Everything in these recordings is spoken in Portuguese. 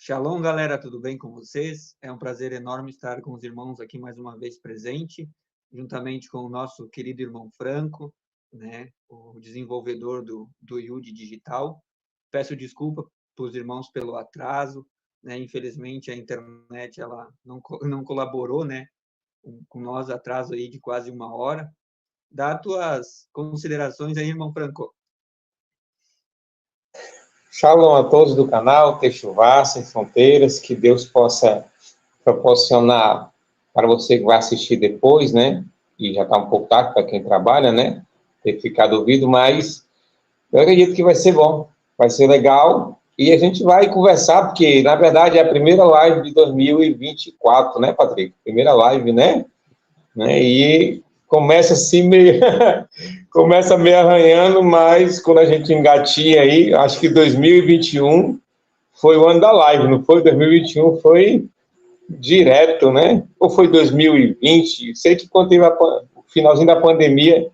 Shalom, galera, tudo bem com vocês? É um prazer enorme estar com os irmãos aqui mais uma vez presente, juntamente com o nosso querido irmão Franco, né, o desenvolvedor do IUD Digital. Peço desculpa para os irmãos pelo atraso, né? Infelizmente a internet ela não colaborou, né, com nós, atraso aí de quase 1 hora. Dá tuas considerações aí, irmão Franco. Shalom a todos do canal Techuvá Sem Fronteiras, que Deus possa proporcionar para você que vai assistir depois, né? E já está um pouco tarde para quem trabalha, né? Ter ficado ouvido, mas eu acredito que vai ser bom, vai ser legal. E a gente vai conversar, porque na verdade é a primeira live de 2024, né, Patrick? Primeira live, né? E começa assim meio começa meio arranhando, mas quando a gente engatinha aí, acho que 2021 foi o ano da live, não foi? 2021 foi direto, né? Ou foi 2020? Sei que quando teve o finalzinho da pandemia,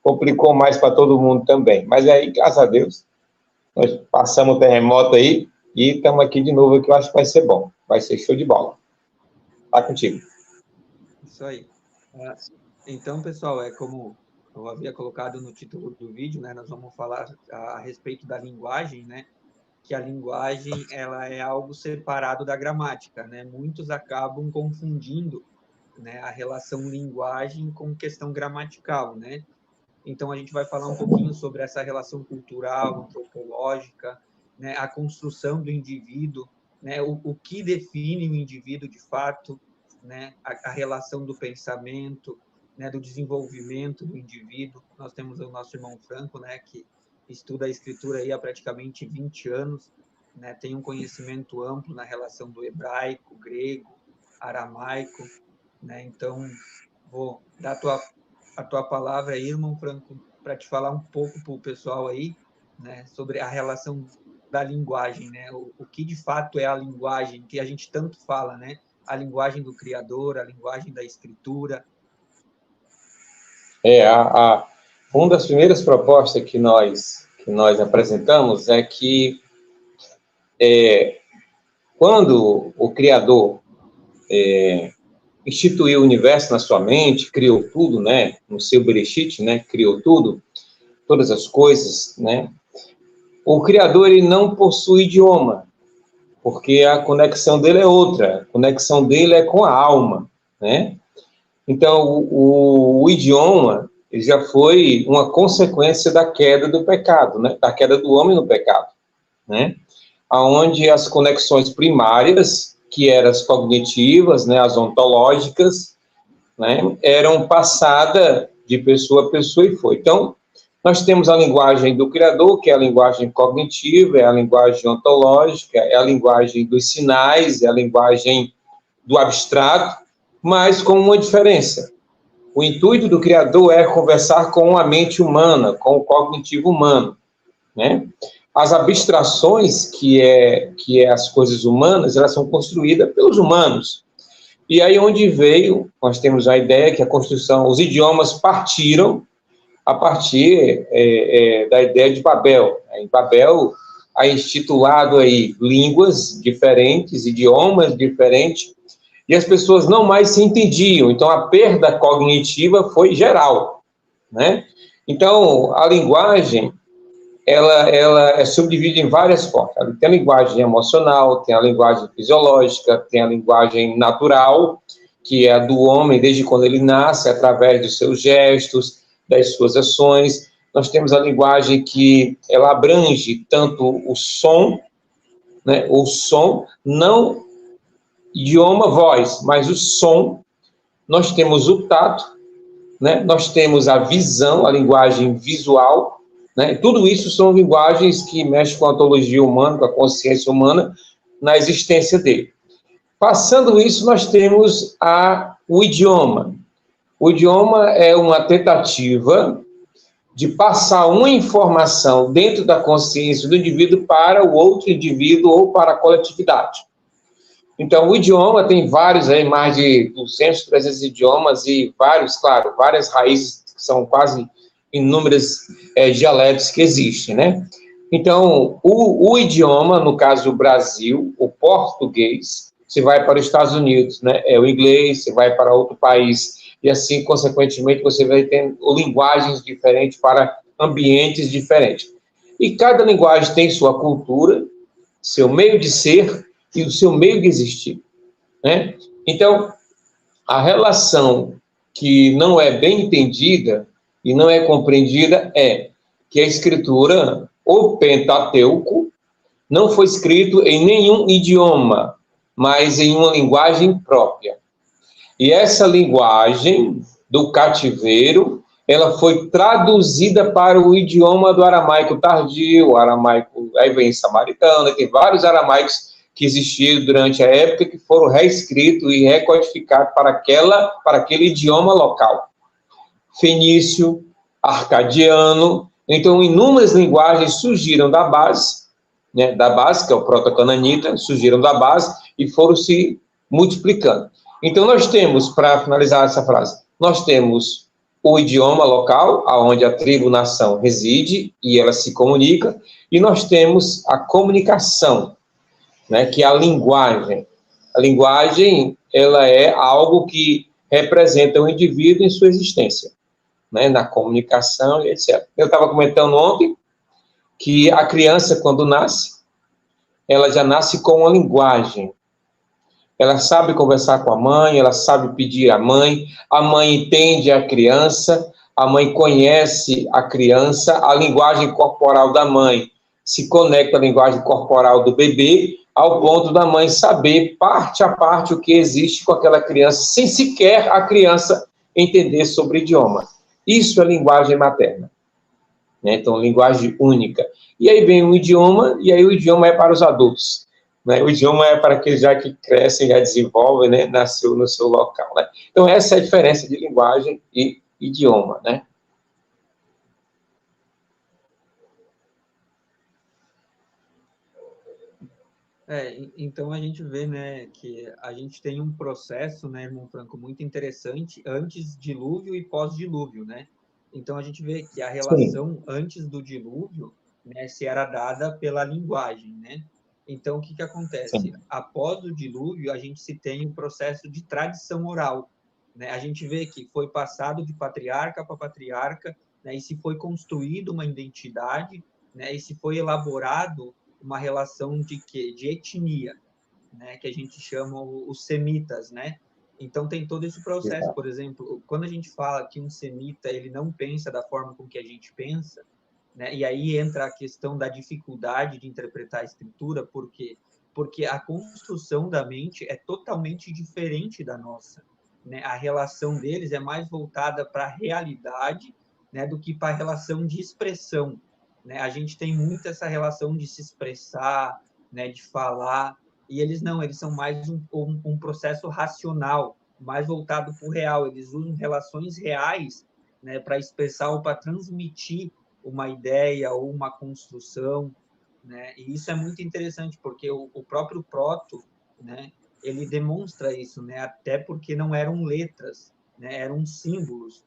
complicou mais para todo mundo também. Mas aí, graças a Deus, nós passamos o terremoto aí e estamos aqui de novo, que eu acho que vai ser bom. Vai ser show de bola. Tá contigo. Isso aí. Então, pessoal, como eu havia colocado no título do vídeo, né, nós vamos falar a respeito da linguagem, né, que a linguagem ela é algo separado da gramática, né? Muitos acabam confundindo, né, a relação linguagem com questão gramatical, né? Então a gente vai falar um pouquinho sobre essa relação cultural, antropológica, né, a construção do indivíduo, né, o que define o indivíduo de fato, né, a relação do pensamento, né, do desenvolvimento do indivíduo. Nós temos o nosso irmão Franco, né, que estuda a escritura aí há praticamente 20 anos, né, tem um conhecimento amplo na relação do hebraico, grego, aramaico, né? Então, vou dar a tua palavra aí, irmão Franco, para te falar um pouco para o pessoal aí, né, sobre a relação da linguagem, né? O que de fato é a linguagem que a gente tanto fala, né? A linguagem do Criador, a linguagem da Escritura. Uma das primeiras propostas que nós apresentamos é que quando o Criador instituiu o universo na sua mente, criou tudo, né, no seu Bereshit, né, criou tudo, todas as coisas, né, o Criador ele não possui idioma, porque a conexão dele é outra, a conexão dele é com a alma, né. Então, o idioma ele já foi uma consequência da queda do pecado, né, da queda do homem no pecado, né, aonde as conexões primárias, que eram as cognitivas, né, as ontológicas, né, eram passadas de pessoa a pessoa e foi. Então, nós temos a linguagem do Criador, que é a linguagem cognitiva, é a linguagem ontológica, é a linguagem dos sinais, é a linguagem do abstrato, mas com uma diferença. O intuito do Criador é conversar com a mente humana, com o cognitivo humano, né? As abstrações, que é as coisas humanas, elas são construídas pelos humanos. E aí onde veio, nós temos a ideia que a construção, os idiomas partiram a partir da ideia de Babel. Em Babel, há instituído aí línguas diferentes, idiomas diferentes, e as pessoas não mais se entendiam. Então, a perda cognitiva foi geral, né? Então, a linguagem ela é subdividida em várias formas. Tem a linguagem emocional, tem a linguagem fisiológica, tem a linguagem natural, que é a do homem desde quando ele nasce, através dos seus gestos, das suas ações. Nós temos a linguagem que ela abrange tanto o som, né, o som, não idioma, voz, mas o som. Nós temos o tato, né, nós temos a visão, a linguagem visual, né? Tudo isso são linguagens que mexem com a ontologia humana, com a consciência humana, na existência dele. Passando isso, nós temos o idioma. O idioma é uma tentativa de passar uma informação dentro da consciência do indivíduo para o outro indivíduo ou para a coletividade. Então, o idioma tem vários, aí, mais de 200, 300 idiomas e várias raízes que são quase inúmeros dialetos que existem, né? Então, o idioma, no caso do Brasil, o português, você vai para os Estados Unidos, né? É o inglês, você vai para outro país, e assim, consequentemente, você vai ter linguagens diferentes para ambientes diferentes. E cada linguagem tem sua cultura, seu meio de ser e o seu meio de existir, né? Então, a relação que não é bem entendida e não é compreendida é que a escritura, o Pentateuco, não foi escrito em nenhum idioma, mas em uma linguagem própria. E essa linguagem do cativeiro, ela foi traduzida para o idioma do aramaico tardio, o aramaico, aí vem samaritano, tem vários aramaicos que existiam durante a época que foram reescritos e recodificados para aquele idioma local. Fenício, arcadiano, então inúmeras linguagens surgiram da base, né, que é o proto-cananita, surgiram da base e foram se multiplicando. Então nós temos, para finalizar essa frase, nós temos o idioma local, onde a tribo-nação reside e ela se comunica, e nós temos a comunicação, né, que é a linguagem. A linguagem, ela é algo que representa o indivíduo em sua existência, né, na comunicação e etc. Eu estava comentando ontem que a criança, quando nasce, ela já nasce com uma linguagem. Ela sabe conversar com a mãe, ela sabe pedir à mãe, a mãe entende a criança, a mãe conhece a criança, a linguagem corporal da mãe se conecta à linguagem corporal do bebê, ao ponto da mãe saber, parte a parte, o que existe com aquela criança, sem sequer a criança entender sobre o idioma. Isso é linguagem materna, né? Então, linguagem única. E aí vem o idioma, e aí o idioma é para os adultos, né? O idioma é para aqueles já que crescem, já desenvolvem, né? Nasceu no seu local, né? Então, essa é a diferença de linguagem e idioma, né? Então a gente vê, né, que a gente tem um processo, né, irmão Franco, muito interessante antes dilúvio e pós-dilúvio, né? Então a gente vê que a Sim. relação antes do dilúvio, né, se era dada pela linguagem, né? Então o que acontece? Sim. Após o dilúvio, a gente se tem um processo de tradição oral, né? A gente vê que foi passado de patriarca para patriarca, né, e se foi construído uma identidade, né, e se foi elaborado uma relação de quê? De etnia, né? Que a gente chama os semitas, né? Então tem todo esse processo, por exemplo, quando a gente fala que um semita ele não pensa da forma com que a gente pensa, né? E aí entra a questão da dificuldade de interpretar a escritura, por quê? Porque a construção da mente é totalmente diferente da nossa, né? A relação deles é mais voltada para a realidade, né, do que para a relação de expressão, né? A gente tem muito essa relação de se expressar, né, de falar, e eles não, eles são mais um processo racional, mais voltado para o real. Eles usam relações reais, né, para expressar ou para transmitir uma ideia ou uma construção, né? E isso é muito interessante, porque o próprio Proto, né, ele demonstra isso, né? Até porque não eram letras, né, eram símbolos,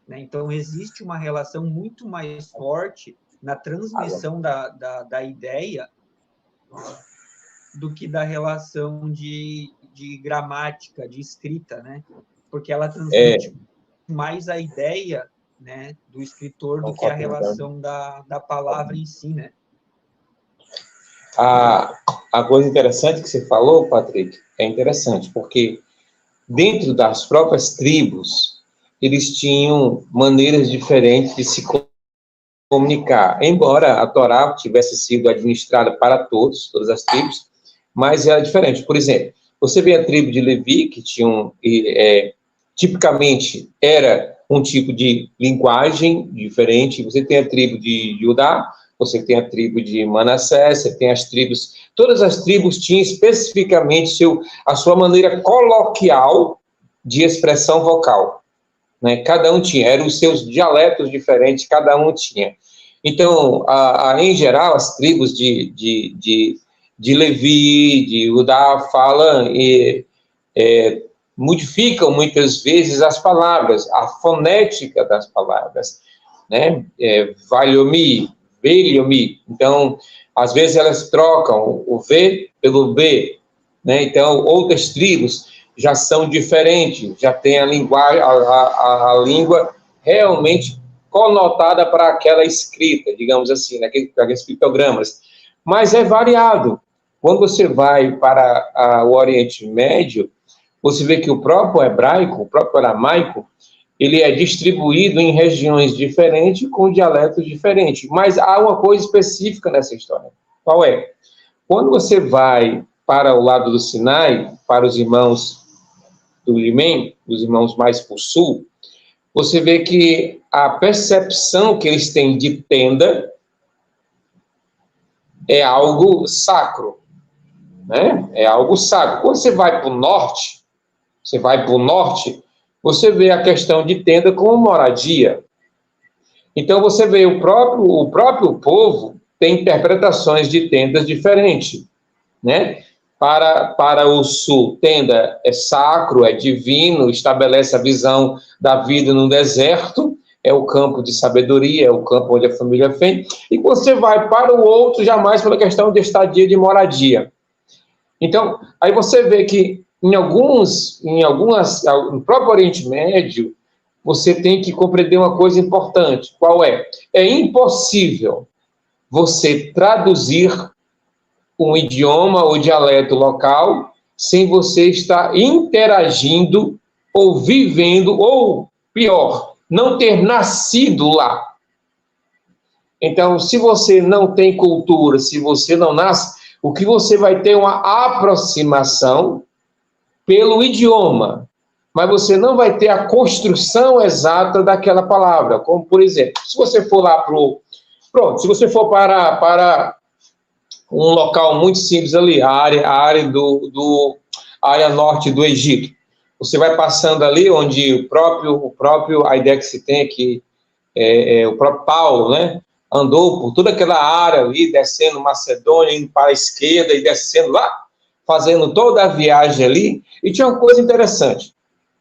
né? Então existe uma relação muito mais forte na transmissão da ideia do que da relação de gramática, de escrita, né? Porque ela transmite mais a ideia, né, do escritor do que a relação da palavra em si, né? A coisa interessante que você falou, Patrick, é interessante, porque dentro das próprias tribos, eles tinham maneiras diferentes de se comunicar. Embora a Torá tivesse sido administrada para todas as tribos, mas era diferente. Por exemplo, você vê a tribo de Levi, que tinha tipicamente era um tipo de linguagem diferente. Você tem a tribo de Judá, você tem a tribo de Manassés, você tem as tribos... Todas as tribos tinham especificamente a sua maneira coloquial de expressão vocal, né? Cada um tinha, eram os seus dialetos diferentes, cada um tinha. Então, em geral, as tribos de Levi, de Judá, falam e modificam muitas vezes as palavras, a fonética das palavras, né? Valiomi, velho-me. Então, às vezes elas trocam o V pelo B, né? Então, outras tribos já são diferentes, já tem a linguagem, a língua realmente conotada para aquela escrita, digamos assim, naqueles pictogramas. Mas é variado. Quando você vai para o Oriente Médio, você vê que o próprio hebraico, o próprio aramaico, ele é distribuído em regiões diferentes, com dialetos diferentes. Mas há uma coisa específica nessa história. Qual é? Quando você vai para o lado do Sinai, para os irmãos do Iêmen, os irmãos mais para o sul, você vê que a percepção que eles têm de tenda é algo sacro, né? É algo sacro. Quando você vai para o norte, você vê a questão de tenda como moradia. Então, você vê o próprio povo tem interpretações de tendas diferentes, né? Para o sul, tenda é sacro, é divino, estabelece a visão da vida no deserto, é o campo de sabedoria, é o campo onde a família vem. E você vai para o outro, jamais pela questão de estadia, de moradia. Então, aí você vê que no próprio Oriente Médio, você tem que compreender uma coisa importante. Qual é? É impossível você traduzir um idioma ou dialeto local sem você estar interagindo ou vivendo, ou pior, não ter nascido lá. Então, se você não tem cultura, se você não nasce, o que você vai ter é uma aproximação pelo idioma, mas você não vai ter a construção exata daquela palavra. Como, por exemplo, se você for lá se você for para um local muito simples ali, a área norte do Egito, você vai passando ali onde a ideia que se tem é que o próprio Paulo, né, andou por toda aquela área ali, descendo Macedônia, indo para a esquerda e descendo lá, fazendo toda a viagem ali, e tinha uma coisa interessante.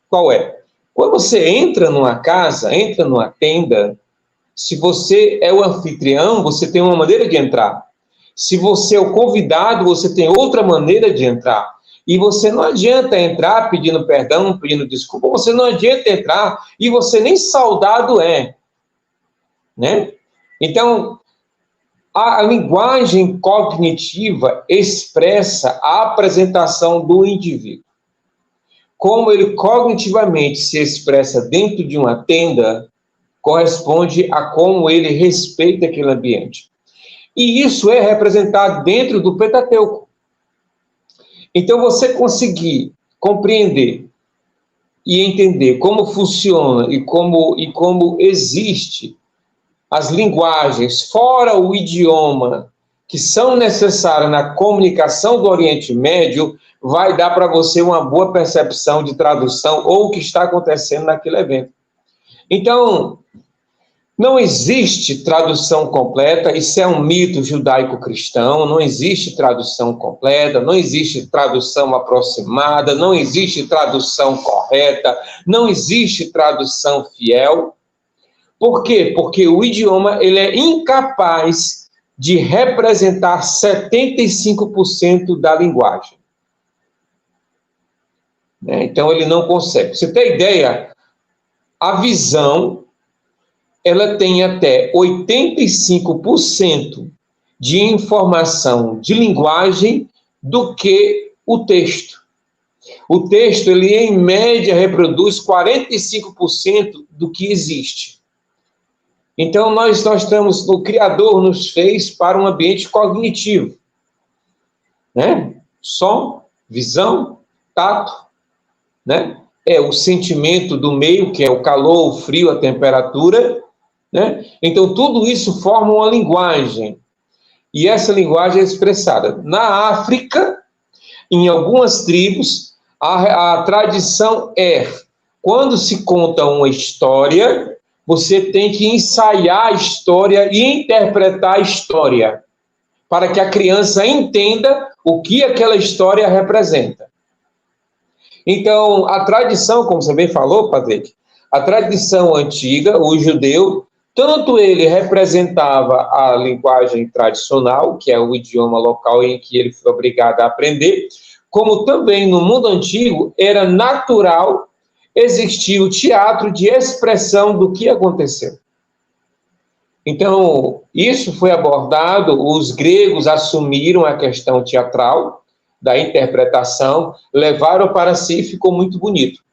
Qual é? Quando você entra numa casa, entra numa tenda, se você é o anfitrião, você tem uma maneira de entrar. Se você é o convidado, você tem outra maneira de entrar. E você não adianta entrar pedindo perdão, pedindo desculpa, você não adianta entrar e você nem saudado é, né? Então, a linguagem cognitiva expressa a apresentação do indivíduo. Como ele cognitivamente se expressa dentro de uma tenda, corresponde a como ele respeita aquele ambiente. E isso é representado dentro do Pentateuco. Então, você conseguir compreender e entender como funciona e como existe as linguagens, fora o idioma, que são necessárias na comunicação do Oriente Médio, vai dar para você uma boa percepção de tradução ou o que está acontecendo naquele evento. Então, não existe tradução completa, isso é um mito judaico-cristão, não existe tradução completa, não existe tradução aproximada, não existe tradução correta, não existe tradução fiel. Por quê? Porque o idioma ele é incapaz de representar 75% da linguagem. Então, ele não consegue. Pra você ter ideia, a visão ela tem até 85% de informação de linguagem do que o texto. O texto, ele em média reproduz 45% do que existe. Então, nós estamos, o Criador nos fez para um ambiente cognitivo, né? Som, visão, tato, né? É o sentimento do meio, que é o calor, o frio, a temperatura, né? Então, tudo isso forma uma linguagem. E essa linguagem é expressada. Na África, em algumas tribos, a tradição é, quando se conta uma história, você tem que ensaiar a história e interpretar a história, para que a criança entenda o que aquela história representa. Então, a tradição, como você bem falou, Patrick, a tradição antiga, o judeu, Tanto ele representava a linguagem tradicional, que é o idioma local em que ele foi obrigado a aprender, como também no mundo antigo era natural existir o teatro de expressão do que aconteceu. Então, isso foi abordado, os gregos assumiram a questão teatral, da interpretação, levaram para si e ficou muito bonito.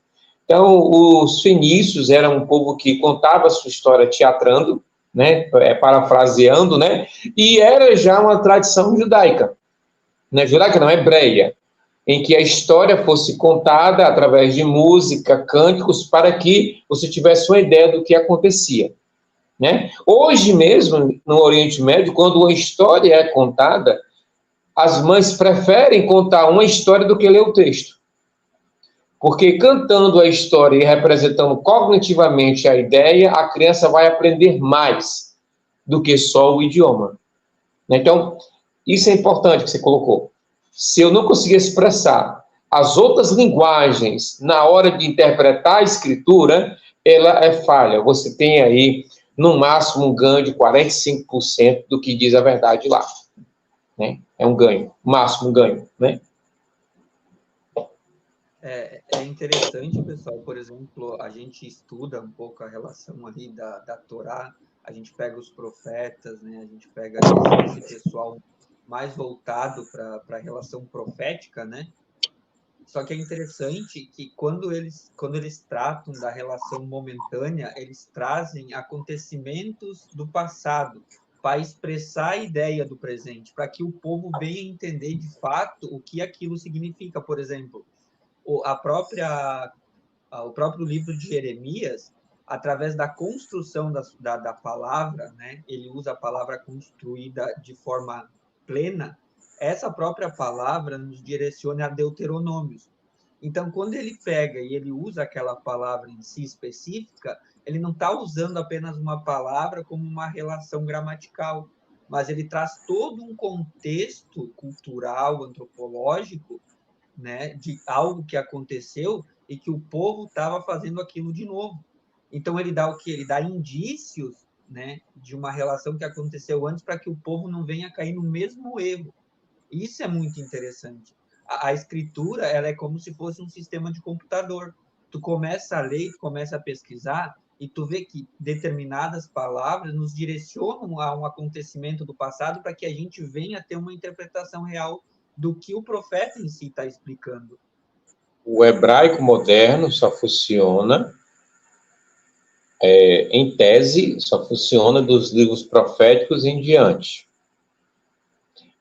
Então, os fenícios eram um povo que contava a sua história teatrando, né, parafraseando, né, e era já uma tradição judaica, né, judaica não, hebreia, em que a história fosse contada através de música, cânticos, para que você tivesse uma ideia do que acontecia, né? Hoje mesmo, no Oriente Médio, quando uma história é contada, as mães preferem contar uma história do que ler o texto. Porque cantando a história e representando cognitivamente a ideia, a criança vai aprender mais do que só o idioma. Então, isso é importante que você colocou. Se eu não conseguir expressar as outras linguagens na hora de interpretar a escritura, ela é falha. Você tem aí, no máximo, um ganho de 45% do que diz a verdade lá. Né? É um ganho, máximo um ganho, né? É interessante, pessoal, por exemplo, a gente estuda um pouco a relação ali da Torá, a gente pega os profetas, né? A gente pega esse pessoal mais voltado para a relação profética, né? Só que é interessante que quando eles tratam da relação momentânea, eles trazem acontecimentos do passado para expressar a ideia do presente, para que o povo venha entender de fato o que aquilo significa. Por exemplo, o próprio livro de Jeremias, através da construção da palavra, né? Ele usa a palavra construída de forma plena, essa própria palavra nos direciona a Deuteronômios. Então, quando ele pega e ele usa aquela palavra em si específica, ele não está usando apenas uma palavra como uma relação gramatical, mas ele traz todo um contexto cultural, antropológico, né, de algo que aconteceu e que o povo estava fazendo aquilo de novo. Então, ele dá o que? Ele dá indícios, né, de uma relação que aconteceu antes para que o povo não venha cair no mesmo erro. Isso é muito interessante. A escritura, ela é como se fosse um sistema de computador. Tu começa a ler, tu começa a pesquisar e tu vê que determinadas palavras nos direcionam a um acontecimento do passado para que a gente venha ter uma interpretação real do que o profeta em si está explicando. O hebraico moderno só funciona, em tese, só funciona dos livros proféticos em diante.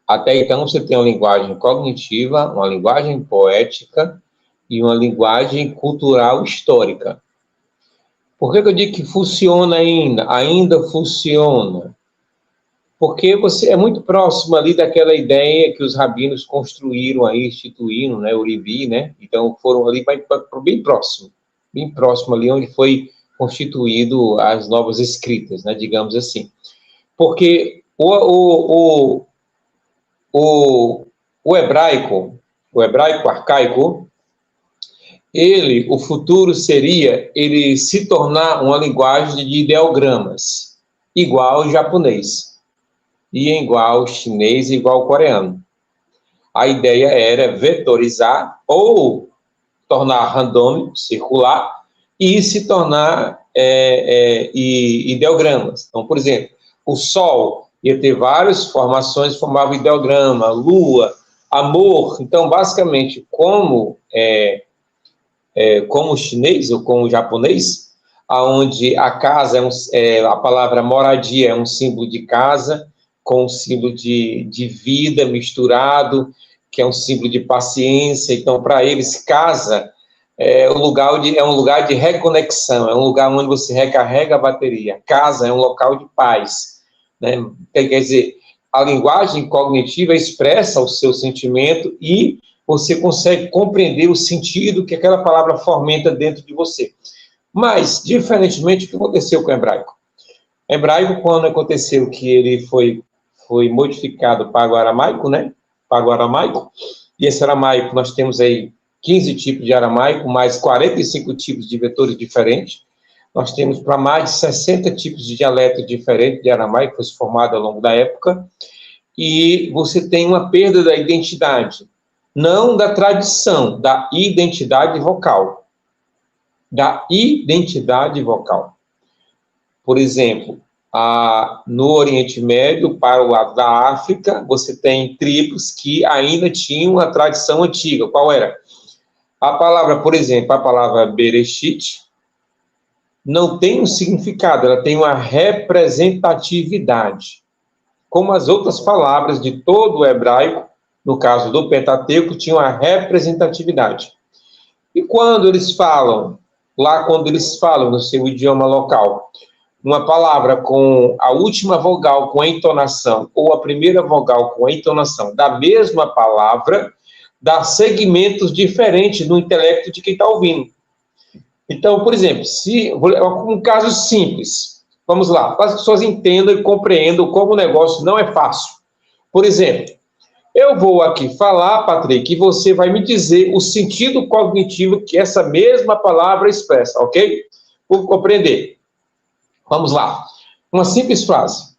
Até então, você tem uma linguagem cognitiva, uma linguagem poética e uma linguagem cultural histórica. Por que eu digo que funciona ainda? Ainda funciona. Porque você é muito próximo ali daquela ideia que os rabinos construíram aí, instituíram, né, Urivi, né? Então, foram ali bem próximo ali onde foi constituído as novas escritas, né, digamos assim. Porque o hebraico arcaico, o futuro seria ele se tornar uma linguagem de ideogramas, igual ao japonês, e igual ao chinês e igual ao coreano. A ideia era vetorizar ou tornar randômico, circular, e se tornar ideogramas. Então, por exemplo, o Sol ia ter várias formações, formava ideograma, Lua, amor. Então, basicamente, como o chinês ou como o japonês, onde a casa a palavra moradia é um símbolo de casa, com um símbolo de vida misturado, que é um símbolo de paciência. Então, para eles, casa é um lugar de reconexão, é um lugar onde você recarrega a bateria. Casa é um local de paz, né? Quer dizer, a linguagem cognitiva expressa o seu sentimento e você consegue compreender o sentido que aquela palavra fomenta dentro de você. Mas, diferentemente, o que aconteceu com o hebraico? O hebraico, quando aconteceu que ele foi modificado para o aramaico, né? Para o aramaico, e esse aramaico, nós temos aí 15 tipos de aramaico, mais 45 tipos de vetores diferentes. Nós temos para mais de 60 tipos de dialeto diferentes de aramaico, que foi formado ao longo da época, e você tem uma perda da identidade, não da tradição, da identidade vocal. Da identidade vocal. Por exemplo, no Oriente Médio, para o lado da África, você tem tribos que ainda tinham a tradição antiga. Qual era? A palavra, por exemplo, a palavra Bereshit, não tem um significado, ela tem uma representatividade. Como as outras palavras de todo o hebraico, no caso do Pentateuco, tinham a representatividade. E quando eles falam no seu idioma local, uma palavra com a última vogal com a entonação, ou a primeira vogal com a entonação da mesma palavra, dá segmentos diferentes no intelecto de quem está ouvindo. Então, por exemplo, um caso simples, vamos lá, para as pessoas entendam e compreendam como o negócio não é fácil. Por exemplo, eu vou aqui falar, Patrick, e você vai me dizer o sentido cognitivo que essa mesma palavra expressa, ok? Vou compreender. Vamos lá. Uma simples frase.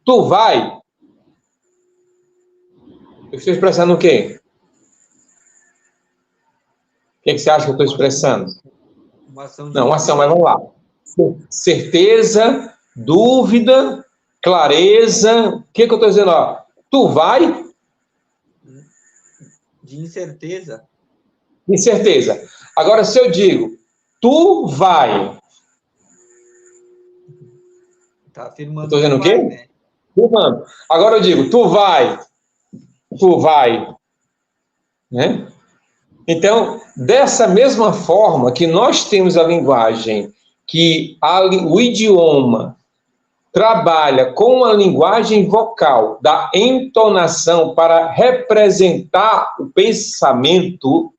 Tu vai. Eu estou expressando o quê? O que você acha que eu estou expressando? Uma ação. Não, uma ação, mas vamos lá. Certeza, dúvida, clareza. O que eu estou dizendo? Ó, tu vai? De incerteza. Incerteza. Agora, se eu digo, tu vai. Está afirmando. Estou dizendo o quê? Né? Afirmando. Agora eu digo, tu vai. Tu vai. Né? Então, dessa mesma forma que nós temos a linguagem, que o idioma trabalha com a linguagem vocal da entonação para representar o pensamento,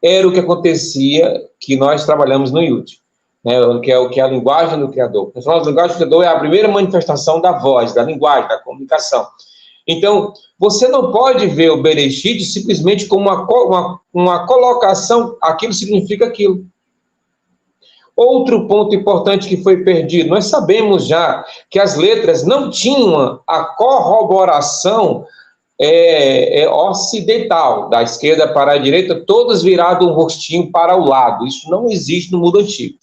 era o que acontecia, que nós trabalhamos no YouTube, né? Que é a linguagem do Criador. A linguagem do Criador é a primeira manifestação da voz, da linguagem, da comunicação. Então, você não pode ver o Bereshit simplesmente como uma colocação, aquilo significa aquilo. Outro ponto importante que foi perdido, nós sabemos já que as letras não tinham a corroboração ocidental, da esquerda para a direita, todas viradas um rostinho para o lado. Isso não existe no mundo antigo.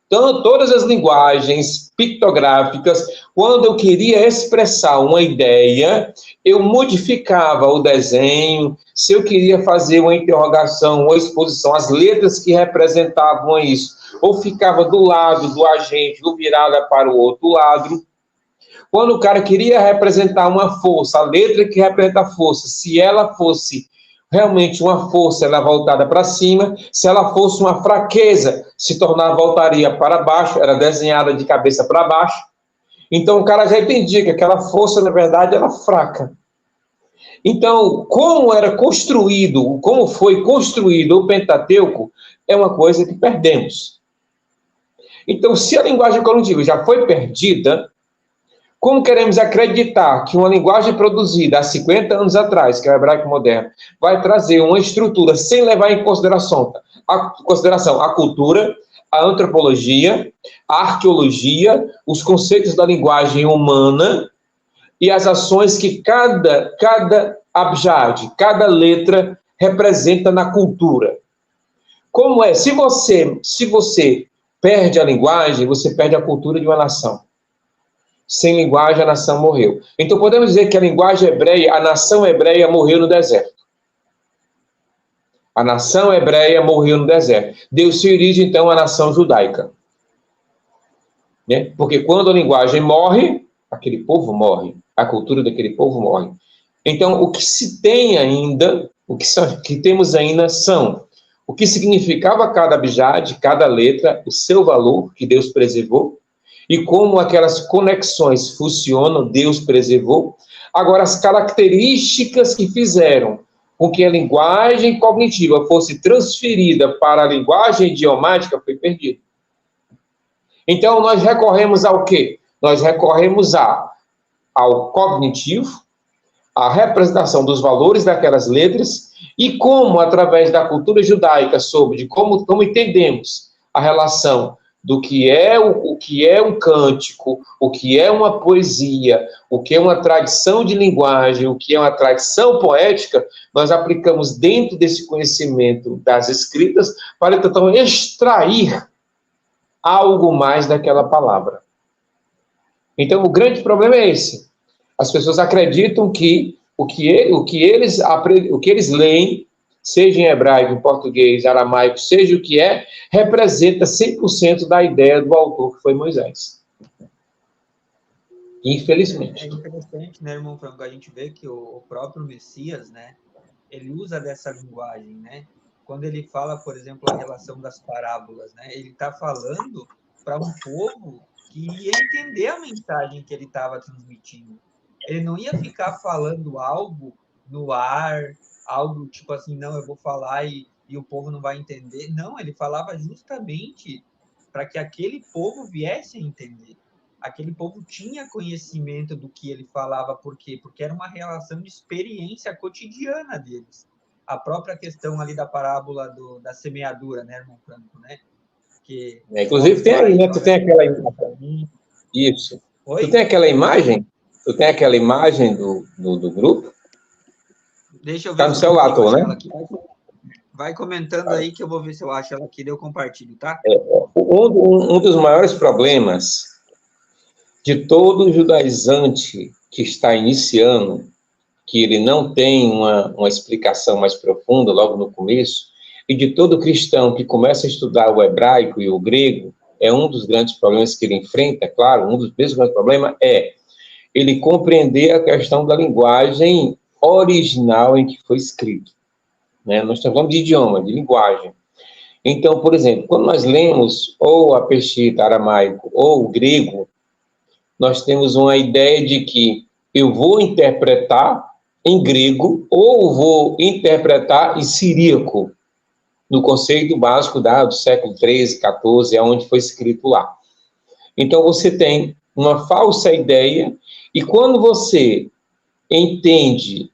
Então, todas as linguagens pictográficas, quando eu queria expressar uma ideia, eu modificava o desenho. Se eu queria fazer uma interrogação, uma exposição, as letras que representavam isso, ou ficava do lado do agente, ou virada para o outro lado. Quando o cara queria representar uma força, a letra que representa a força, se ela fosse realmente uma força, ela voltada para cima. Se ela fosse uma fraqueza, voltaria para baixo, era desenhada de cabeça para baixo. Então, o cara já entendia que aquela força, na verdade, era fraca. Então, como foi construído o Pentateuco, é uma coisa que perdemos. Então, se a linguagem cognitiva já foi perdida, como queremos acreditar que uma linguagem produzida há 50 anos atrás, que é o hebraico moderno, vai trazer uma estrutura sem levar em consideração a cultura, a antropologia, a arqueologia, os conceitos da linguagem humana e as ações que cada abjad, cada letra representa na cultura? Como é? Se você perde a linguagem, você perde a cultura de uma nação. Sem linguagem, a nação morreu. Então, podemos dizer que a linguagem hebreia, a nação hebreia morreu no deserto. A nação hebreia morreu no deserto. Deu-se origem, então, à nação judaica. Né? Porque quando a linguagem morre, aquele povo morre. A cultura daquele povo morre. Então, o que se tem ainda, que temos ainda são o que significava cada abjad, cada letra, o seu valor, que Deus preservou, e como aquelas conexões funcionam, Deus preservou. Agora, as características que fizeram com que a linguagem cognitiva fosse transferida para a linguagem idiomática foi perdida. Então, nós recorremos ao quê? Nós recorremos ao cognitivo, a representação dos valores daquelas letras e como, através da cultura judaica, sobre como entendemos a relação do que é o que é um cântico, o que é uma poesia, o que é uma tradição de linguagem, o que é uma tradição poética, nós aplicamos dentro desse conhecimento das escritas para tentar extrair algo mais daquela palavra. Então, o grande problema é esse. As pessoas acreditam que o que eles leem, seja em hebraico, em português, aramaico, seja o que é, representa 100% da ideia do autor, que foi Moisés. Infelizmente. É interessante, né, irmão Franco, a gente vê que o próprio Messias, né, ele usa dessa linguagem, né? Quando ele fala, por exemplo, a relação das parábolas, né? Ele está falando para um povo que ia entender a mensagem que ele estava transmitindo. Ele não ia ficar falando algo no ar, algo tipo assim, não, eu vou falar e o povo não vai entender. Não, ele falava justamente para que aquele povo viesse a entender. Aquele povo tinha conhecimento do que ele falava, por quê? Porque era uma relação de experiência cotidiana deles. A própria questão ali da parábola da semeadura, né, irmão Franco, né? Que Inclusive tem aí, né? Tu tem aquela imagem. Isso. Tu Oi? tem aquela imagem? Tu tem aquela imagem do grupo? Deixa eu Tá ver no se eu celular, consigo tô, achar né? ela aqui. Vai comentando aí que eu vou ver se eu acho ela aqui, daí eu compartilho, tá? Um dos maiores problemas de todo judaizante que está iniciando, que ele não tem uma explicação mais profunda logo no começo, e de todo cristão que começa a estudar o hebraico e o grego, é um dos grandes problemas que ele enfrenta, claro, um dos mesmos grandes problemas é ele compreender a questão da linguagem original em que foi escrito. Né? Nós estamos falando de idioma, de linguagem. Então, por exemplo, quando nós lemos ou a Peshitta, aramaico, ou o grego, nós temos uma ideia de que eu vou interpretar em grego ou vou interpretar em siríaco, no conceito básico do século XIII, XIV, é onde foi escrito lá. Então, você tem uma falsa ideia, e quando você entende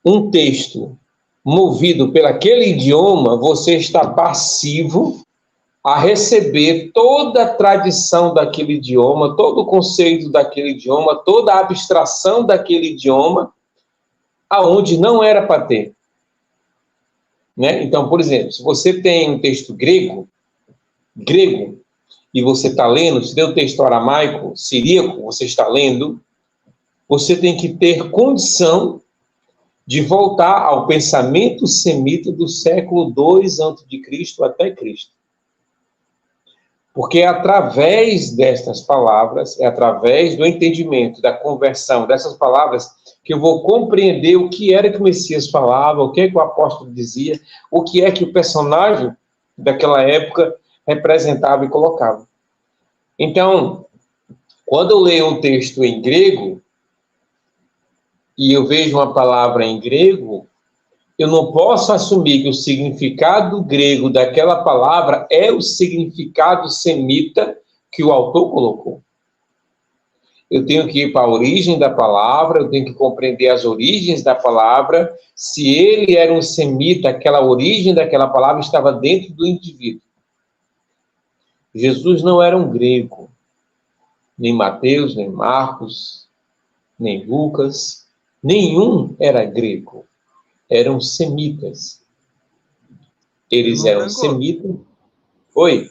um texto movido pelaquele idioma, você está passivo a receber toda a tradição daquele idioma, todo o conceito daquele idioma, toda a abstração daquele idioma, aonde não era para ter. Né? Então, por exemplo, se você tem um texto grego, e você está lendo, se tem um texto aramaico, siríaco, você está lendo, você tem que ter condição de voltar ao pensamento semita do século II a.C. até Cristo. Porque é através destas palavras, é através do entendimento, da conversão dessas palavras, que eu vou compreender o que era que o Messias falava, o que é que o apóstolo dizia, o que é que o personagem daquela época representava e colocava. Então, quando eu leio um texto em grego, e eu vejo uma palavra em grego, eu não posso assumir que o significado grego daquela palavra é o significado semita que o autor colocou. Eu tenho que ir para a origem da palavra, eu tenho que compreender as origens da palavra. Se ele era um semita, aquela origem daquela palavra estava dentro do indivíduo. Jesus não era um grego, nem Mateus, nem Marcos, nem Lucas, nenhum era grego. Eram semitas. Eles Irmão eram Franco, semitas. Oi?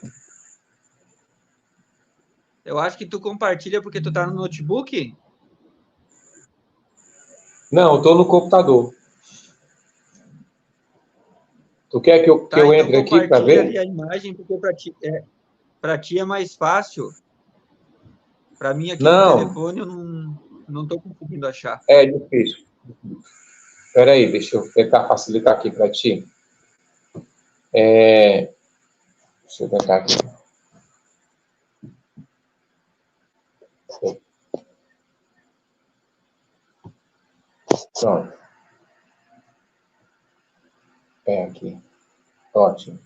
eu acho que tu compartilha porque tu tá no notebook. Não, eu estou no computador. Tu quer que eu, Tá, então entre aqui para compartilha ali ver? a imagem, porque para ti é mais fácil. Para mim aqui no Não, telefone eu não tô conseguindo achar. é difícil. Espera aí, deixa eu tentar facilitar aqui para ti. Deixa eu tentar aqui. Pronto. É aqui. Ótimo.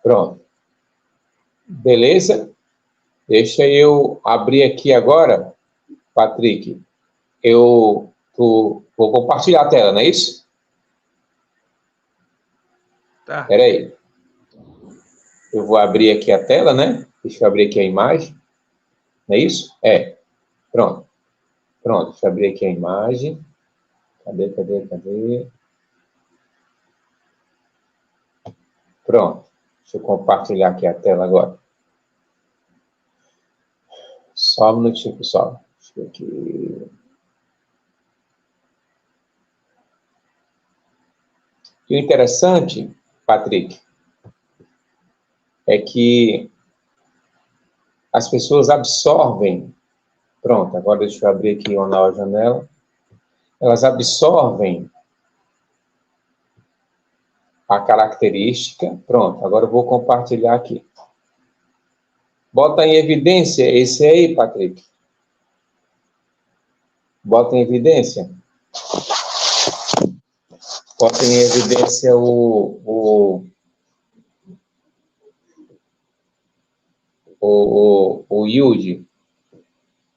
Pronto. Beleza? Deixa eu abrir aqui agora, Patrick. Vou compartilhar a tela, não é isso? Tá. Espera aí. Eu vou abrir aqui a tela, né? Deixa eu abrir aqui a imagem. Não é isso? Pronto. Pronto, deixa eu abrir aqui a imagem. Cadê? Pronto. Deixa eu compartilhar aqui a tela agora. Só um minutinho, pessoal. Deixa eu ver aqui. E o interessante, Patrick, é que as pessoas absorvem. Pronto, agora deixa eu abrir aqui uma nova janela. Elas absorvem a característica. Pronto, agora eu vou compartilhar aqui. Bota em evidência esse aí, Patrick. Bota em evidência. Bota em evidência o Yudi.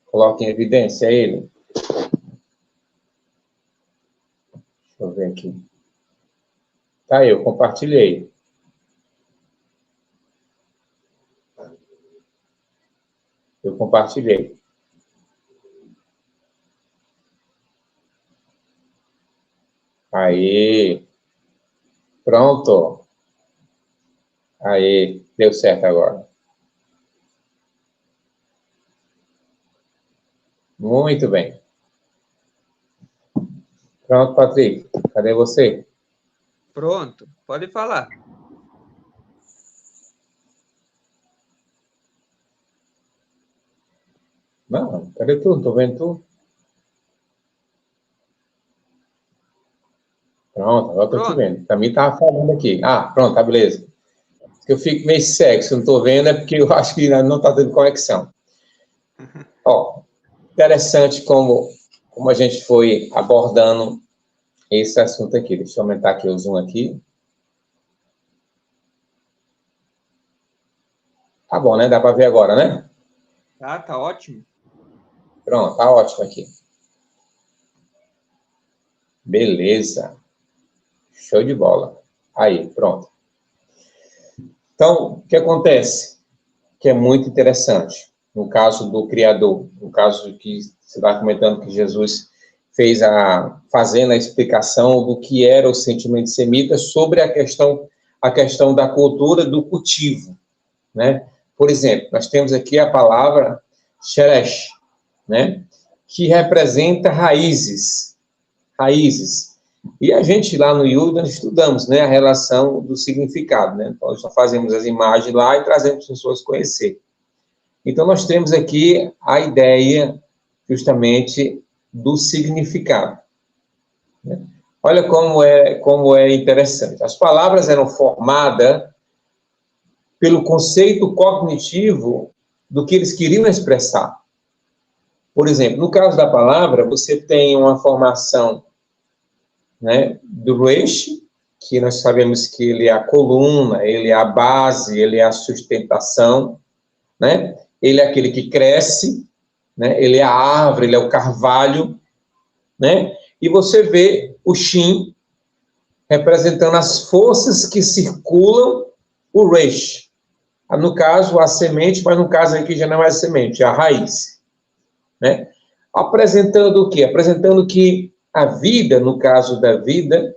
Coloca em evidência ele. Deixa eu ver aqui. Tá aí, eu compartilhei. Eu compartilhei. Aí. Pronto. Aí, deu certo agora. Muito bem. Pronto, Patrick. Cadê você? Pronto, pode falar. Não, cadê tu? Não tô vendo tu. Pronto, agora tô te vendo. Também tava falando aqui. Pronto, tá, beleza. Eu fico meio cego, se eu não tô vendo, é porque eu acho que não tá tendo conexão. Ó, interessante como a gente foi abordando esse assunto aqui. Deixa eu aumentar aqui o zoom aqui. Tá bom, né? Dá para ver agora, né? Tá ótimo. Pronto, tá ótimo aqui. Beleza. Show de bola. Aí, pronto. Então, o que acontece? Que é muito interessante. No caso do Criador, no caso que você está comentando que Jesus fez fazendo a explicação do que era o sentimento semita sobre a questão da cultura do cultivo, né? Por exemplo, nós temos aqui a palavra sheresh, né? Que representa raízes. E a gente lá no Yuda estudamos, né, a relação do significado, né? Então, nós só fazemos as imagens lá e trazemos as pessoas conhecer. Então, nós temos aqui a ideia, justamente, do significado. Né? Olha como é interessante. As palavras eram formadas pelo conceito cognitivo do que eles queriam expressar. Por exemplo, no caso da palavra, você tem uma formação, né, do Reish, que nós sabemos que ele é a coluna, ele é a base, ele é a sustentação, né? Ele é aquele que cresce, né? Ele é a árvore, ele é o carvalho, né? E você vê o Shin representando as forças que circulam o Reish. No caso, a semente, mas no caso aqui já não é a semente, é a raiz, né? Apresentando o quê? Apresentando que a vida, no caso da vida,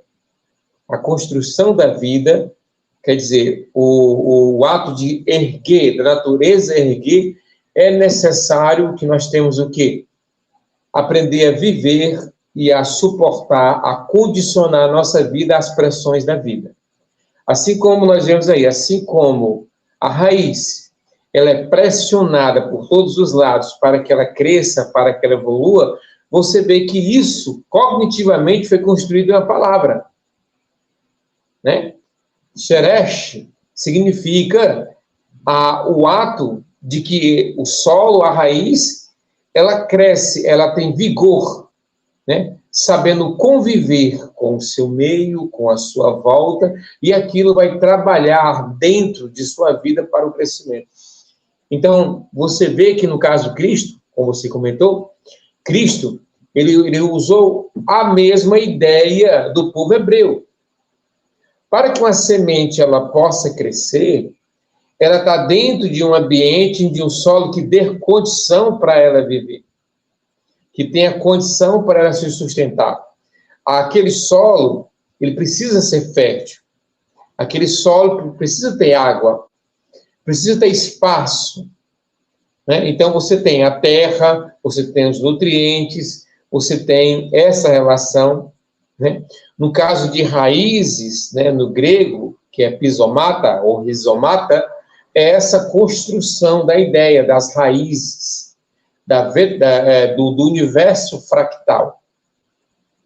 a construção da vida, quer dizer, o ato de erguer, da natureza erguer, é necessário que nós temos o quê? Aprender a viver e a suportar, a condicionar a nossa vida às pressões da vida. Assim como nós vemos aí, assim como a raiz, ela é pressionada por todos os lados para que ela cresça, para que ela evolua, você vê que isso, cognitivamente, foi construído em uma palavra, né? Sheresh significa o ato de que o solo, a raiz, ela cresce, ela tem vigor, né? Sabendo conviver com o seu meio, com a sua volta, e aquilo vai trabalhar dentro de sua vida para o crescimento. Então, você vê que no caso de Cristo, como você comentou, Cristo, ele usou a mesma ideia do povo hebreu. Para que uma semente ela possa crescer, ela está dentro de um ambiente, de um solo que dê condição para ela viver, que tenha condição para ela se sustentar. Aquele solo, ele precisa ser fértil. Aquele solo precisa ter água, precisa ter espaço, né? Então, você tem a terra, você tem os nutrientes, você tem essa relação, né? No caso de raízes, né, no grego, que é pisomata ou rizomata, é essa construção da ideia das raízes, do universo fractal,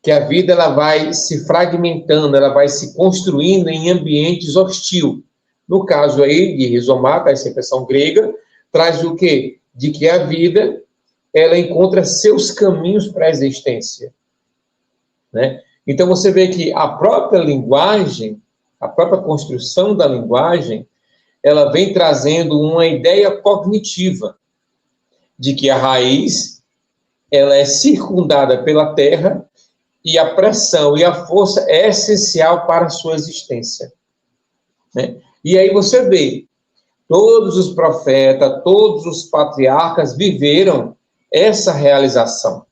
que a vida ela vai se fragmentando, ela vai se construindo em ambientes hostil. No caso aí de rizomata, essa expressão grega, traz o quê? De que a vida, ela encontra seus caminhos para a existência, né? Então, você vê que a própria linguagem, a própria construção da linguagem, ela vem trazendo uma ideia cognitiva de que a raiz, ela é circundada pela terra e a pressão e a força é essencial para a sua existência, né? E aí você vê, todos os profetas, todos os patriarcas viveram essa realização.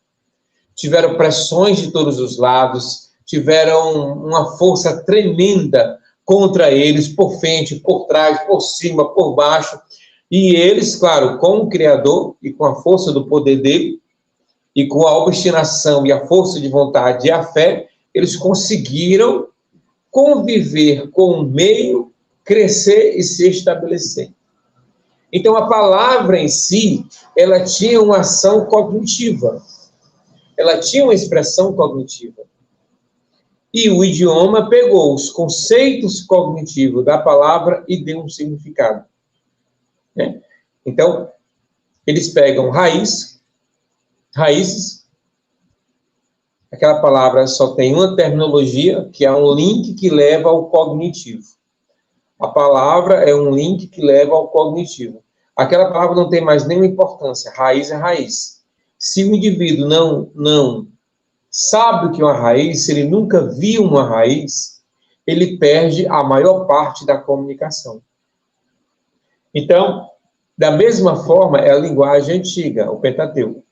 Tiveram pressões de todos os lados, tiveram uma força tremenda contra eles, por frente, por trás, por cima, por baixo. E eles, claro, com o Criador e com a força do poder dele, e com a obstinação e a força de vontade e a fé, eles conseguiram conviver com o meio, crescer e se estabelecer. Então, a palavra em si, ela tinha uma ação cognitiva. Ela tinha uma expressão cognitiva. E o idioma pegou os conceitos cognitivos da palavra e deu um significado, né? Então, eles pegam raízes, aquela palavra só tem uma terminologia, que é um link que leva ao cognitivo. A palavra é um link que leva ao cognitivo. Aquela palavra não tem mais nenhuma importância. Raiz é raiz. Se o indivíduo não sabe o que é uma raiz, se ele nunca viu uma raiz, ele perde a maior parte da comunicação. Então, da mesma forma, é a linguagem antiga, o Pentateuco.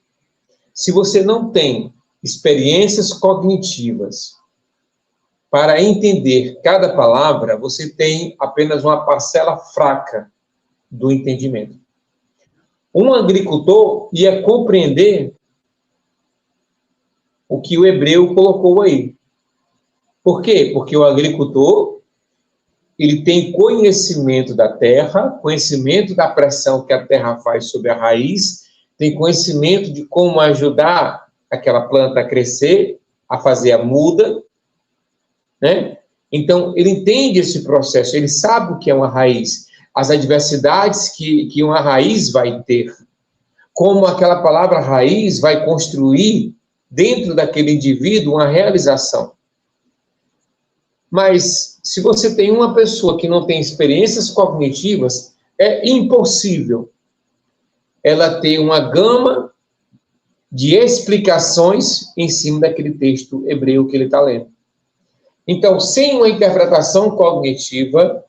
Se você não tem experiências cognitivas para entender cada palavra, você tem apenas uma parcela fraca do entendimento. Um agricultor ia compreender o que o hebreu colocou aí. Por quê? Porque o agricultor, ele tem conhecimento da terra, conhecimento da pressão que a terra faz sobre a raiz, tem conhecimento de como ajudar aquela planta a crescer, a fazer a muda, né? Então, ele entende esse processo, ele sabe o que é uma raiz, as adversidades que uma raiz vai ter, como aquela palavra raiz vai construir dentro daquele indivíduo uma realização. Mas, se você tem uma pessoa que não tem experiências cognitivas, é impossível ela ter uma gama de explicações em cima daquele texto hebreu que ele está lendo. Então, sem uma interpretação cognitiva,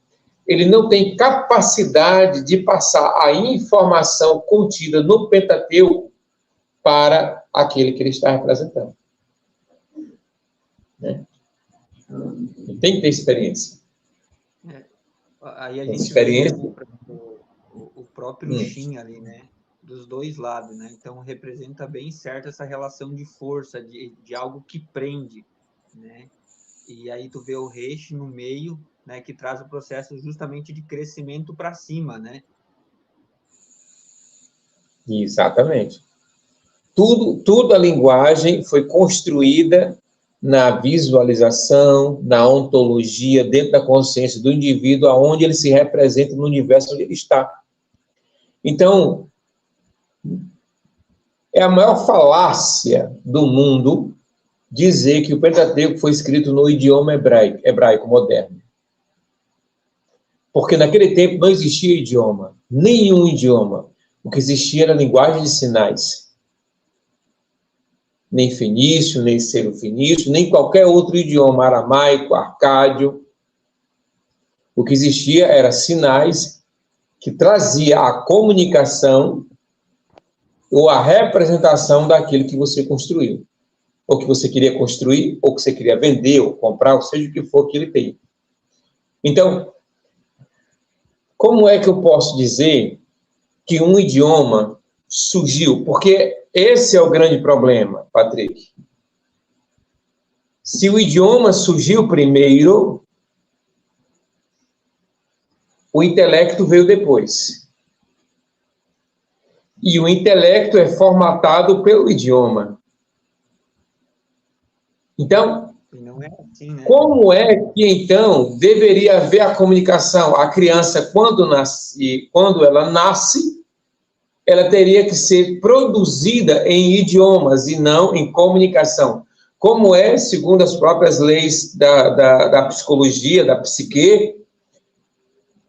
ele não tem capacidade de passar a informação contida no Pentateuco para aquele que ele está representando, né? Tem que ter experiência. Aí a gente experiência. vê o próprio Shin ali, né? Dos dois lados, né? Então, representa bem certo essa relação de força, de algo que prende, né? E aí tu vê o Reishi no meio, né? Que traz o processo justamente de crescimento para cima, né? Exatamente. Tudo a linguagem foi construída na visualização, na ontologia, dentro da consciência do indivíduo, aonde ele se representa no universo onde ele está. Então, é a maior falácia do mundo dizer que o Pentateuco foi escrito no idioma hebraico moderno. Porque naquele tempo não existia idioma, nenhum idioma. O que existia era a linguagem de sinais. Nem fenício, nem serofenício, nem qualquer outro idioma, aramaico, arcádio. O que existia era sinais que trazia a comunicação ou a representação daquilo que você construiu. Ou que você queria construir, ou que você queria vender, ou comprar, ou seja o que for que ele tem. Então, como é que eu posso dizer que um idioma surgiu? Porque esse é o grande problema, Patrick. Se o idioma surgiu primeiro, o intelecto veio depois. E o intelecto é formatado pelo idioma. Então, não é assim, né? Como é que, então, deveria haver a comunicação? A criança, quando ela nasce, ela teria que ser produzida em idiomas e não em comunicação. Como é, segundo as próprias leis da psicologia, da psique,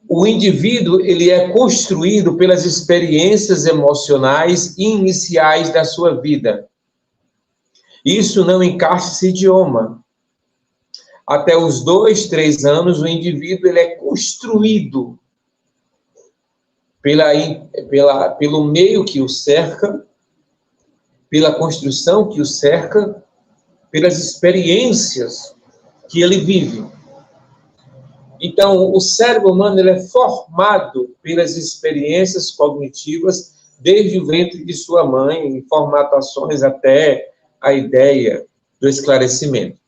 o indivíduo ele é construído pelas experiências emocionais iniciais da sua vida. Isso não encaixa esse idioma. Até os 2, 3 anos, o indivíduo ele é construído pelo meio que o cerca, pela construção que o cerca, pelas experiências que ele vive. Então, o cérebro humano ele é formado pelas experiências cognitivas desde o ventre de sua mãe, em formatações até a ideia do esclarecimento.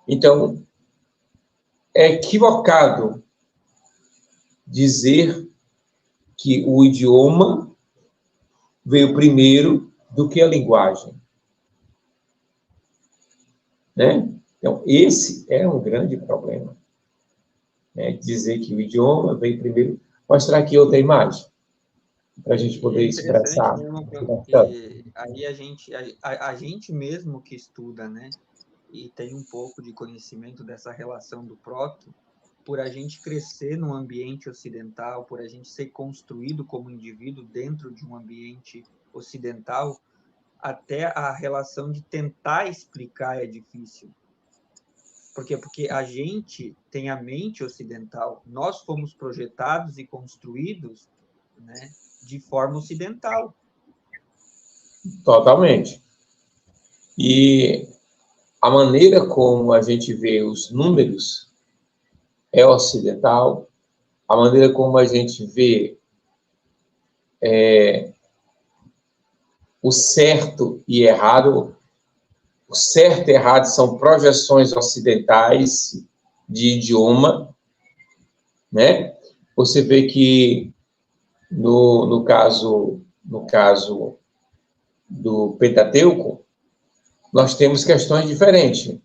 Então, é equivocado dizer que o idioma veio primeiro do que a linguagem. Né? Então, esse é um grande problema. Né? Dizer que o idioma veio primeiro. Vou mostrar aqui outra imagem, para a gente poder expressar. Aí a gente mesmo que estuda, né? E tem um pouco de conhecimento dessa relação do proto, por a gente crescer num ambiente ocidental, por a gente ser construído como indivíduo dentro de um ambiente ocidental, até a relação de tentar explicar é difícil. Por quê? Porque a gente tem a mente ocidental, nós fomos projetados e construídos, né, de forma ocidental. Totalmente. E a maneira como a gente vê os números é ocidental, a maneira como a gente vê o certo e errado. O certo e errado são projeções ocidentais de idioma, né? Você vê que no caso do Pentateuco, nós temos questões diferentes,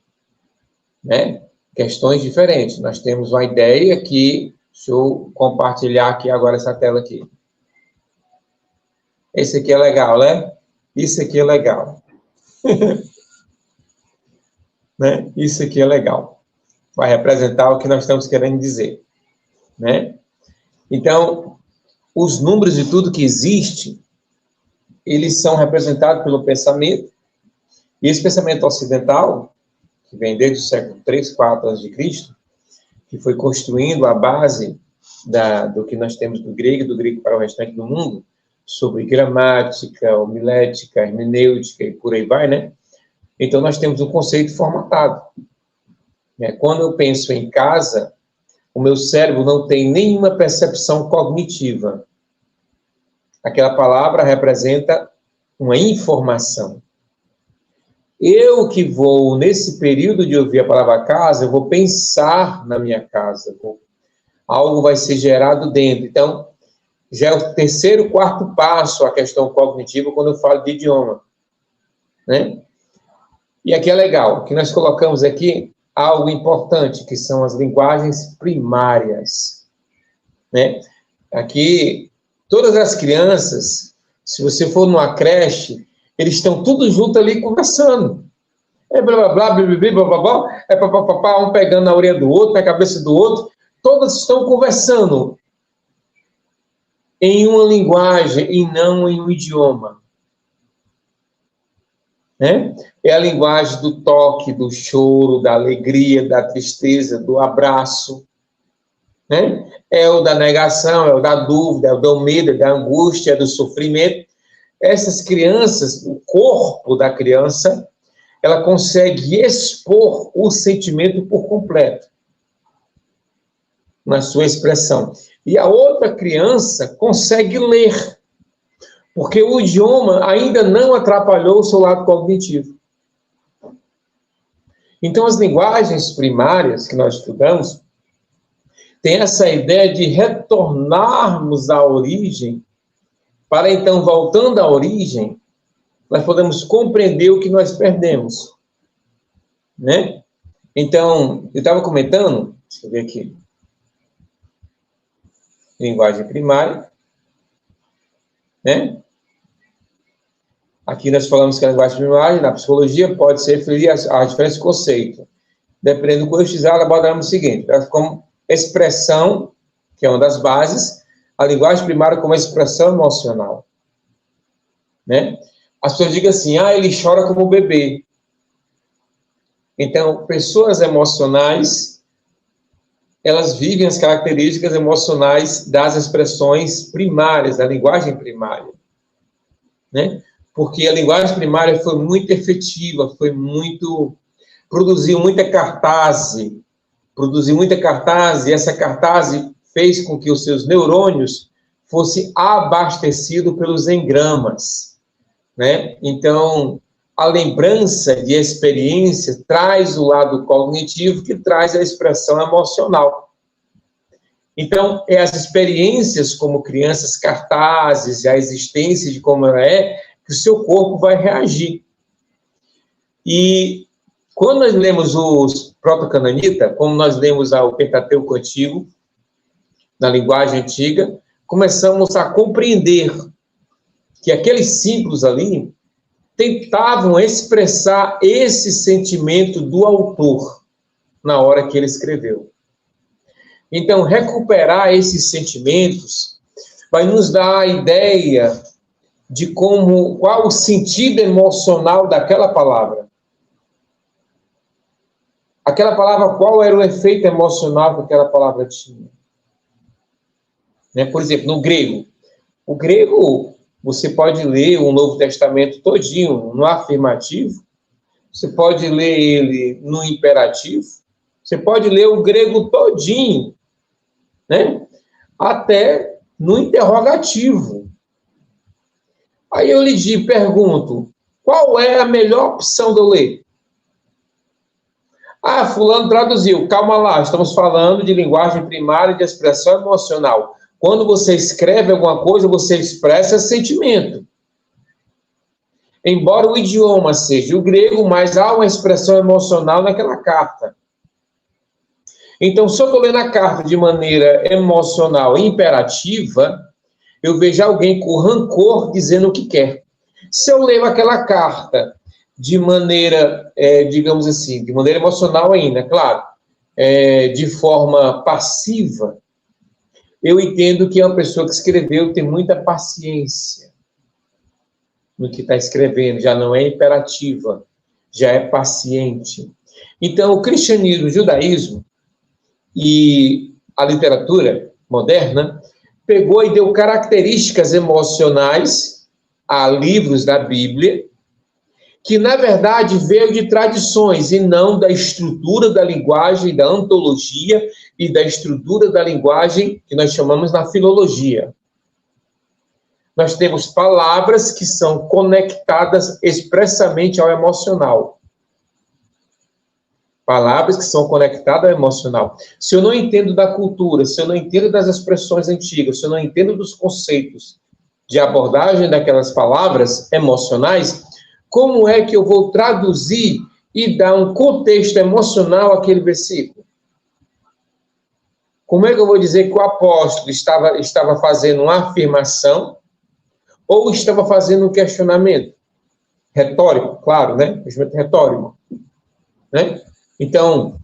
né? Questões diferentes. Nós temos uma ideia que, deixa eu compartilhar aqui agora essa tela aqui. Esse aqui é legal, né? Isso aqui é legal. Né? Isso aqui é legal. Vai representar o que nós estamos querendo dizer, né? Então, os números de tudo que existe, eles são representados pelo pensamento, e esse pensamento ocidental, que vem desde o século 3, 4 a.C., que foi construindo a base do que nós temos do grego para o restante do mundo, sobre gramática, homilética, hermenêutica e por aí vai, né? Então, nós temos um conceito formatado. Né? Quando eu penso em casa, o meu cérebro não tem nenhuma percepção cognitiva. Aquela palavra representa uma informação. Eu que vou, nesse período de ouvir a palavra casa, eu vou pensar na minha casa. Algo vai ser gerado dentro. Então, já é o terceiro, quarto passo a questão cognitiva quando eu falo de idioma, né? E aqui é legal, que nós colocamos aqui algo importante, que são as linguagens primárias, né? Aqui, todas as crianças, se você for numa creche, eles estão tudo junto ali conversando. É blá, blá, blá, blá, blá, blá, blá, blá, é papapá, um pegando na orelha do outro, na cabeça do outro. Todos estão conversando em uma linguagem e não em um idioma. Né? É a linguagem do toque, do choro, da alegria, da tristeza, do abraço. Né? É o da negação, é o da dúvida, é o do medo, é da angústia, é do sofrimento. Essas crianças, o corpo da criança, ela consegue expor o sentimento por completo na sua expressão. E a outra criança consegue ler, porque o idioma ainda não atrapalhou o seu lado cognitivo. Então, as linguagens primárias que nós estudamos têm essa ideia de retornarmos à origem, para então, voltando à origem, nós podemos compreender o que nós perdemos. Né? Então, eu estava comentando, deixa eu ver aqui, linguagem primária, né? Aqui nós falamos que a linguagem primária, na psicologia, pode se referir a diferentes conceitos. Dependendo do contexto, abordaremos o seguinte, como expressão, que é uma das bases, a linguagem primária como expressão emocional. Né? As pessoas dizem assim, ele chora como bebê. Então, pessoas emocionais, elas vivem as características emocionais das expressões primárias, da linguagem primária. Né? Porque a linguagem primária foi muito efetiva, produziu muita cartaz, e essa cartaz fez com que os seus neurônios fossem abastecidos pelos engramas. Né? Então, a lembrança de experiência traz o lado cognitivo, que traz a expressão emocional. Então, é as experiências como crianças, cartazes, a existência de como ela é, que o seu corpo vai reagir. E quando nós lemos os Proto-Cananita, como nós lemos o Pentateuco Antigo, na linguagem antiga, começamos a compreender que aqueles símbolos ali tentavam expressar esse sentimento do autor na hora que ele escreveu. Então, recuperar esses sentimentos vai nos dar a ideia de qual o sentido emocional daquela palavra. Aquela palavra, qual era o efeito emocional que aquela palavra tinha. Né? Por exemplo, no grego. O grego, você pode ler o Novo Testamento todinho no afirmativo, você pode ler ele no imperativo, você pode ler o grego todinho, né? Até no interrogativo. Aí eu lhe pergunto, qual é a melhor opção de eu ler? Fulano traduziu, calma lá, estamos falando de linguagem primária de expressão emocional. Quando você escreve alguma coisa, você expressa sentimento. Embora o idioma seja o grego, mas há uma expressão emocional naquela carta. Então, se eu estou lendo a carta de maneira emocional, imperativa, eu vejo alguém com rancor dizendo o que quer. Se eu leio aquela carta de maneira, digamos assim, de maneira emocional ainda, claro, de forma passiva, eu entendo que é uma pessoa que escreveu tem muita paciência no que está escrevendo, já não é imperativa, já é paciente. Então, o cristianismo, o judaísmo e a literatura moderna pegou e deu características emocionais a livros da Bíblia, que, na verdade, veio de tradições e não da estrutura da linguagem, da ontologia e da estrutura da linguagem que nós chamamos na filologia. Nós temos palavras que são conectadas expressamente ao emocional. Palavras que são conectadas ao emocional. Se eu não entendo da cultura, se eu não entendo das expressões antigas, se eu não entendo dos conceitos de abordagem daquelas palavras emocionais, como é que eu vou traduzir e dar um contexto emocional àquele versículo? Como é que eu vou dizer que o apóstolo estava fazendo uma afirmação ou estava fazendo um questionamento? Retórico, claro, né? Questionamento retórico, né? Então,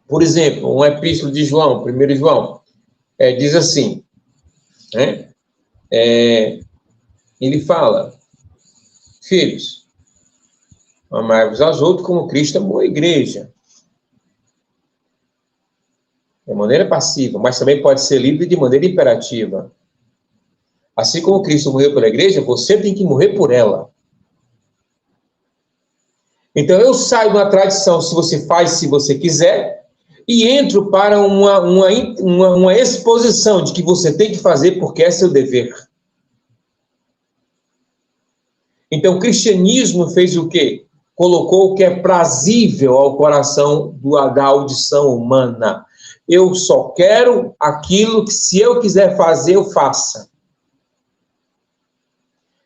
por exemplo, um epístolo de João, 1 João, diz assim, né? Ele fala, filhos, amai-vos aos outros como Cristo amou a igreja. De maneira passiva, mas também pode ser livre de maneira imperativa. Assim como Cristo morreu pela igreja, você tem que morrer por ela. Então, eu saio da tradição, se você faz, se você quiser, e entro para uma exposição de que você tem que fazer porque é seu dever. Então, o cristianismo fez o quê? Colocou o que é prazível ao coração da audição humana. Eu só quero aquilo que, se eu quiser fazer, eu faça.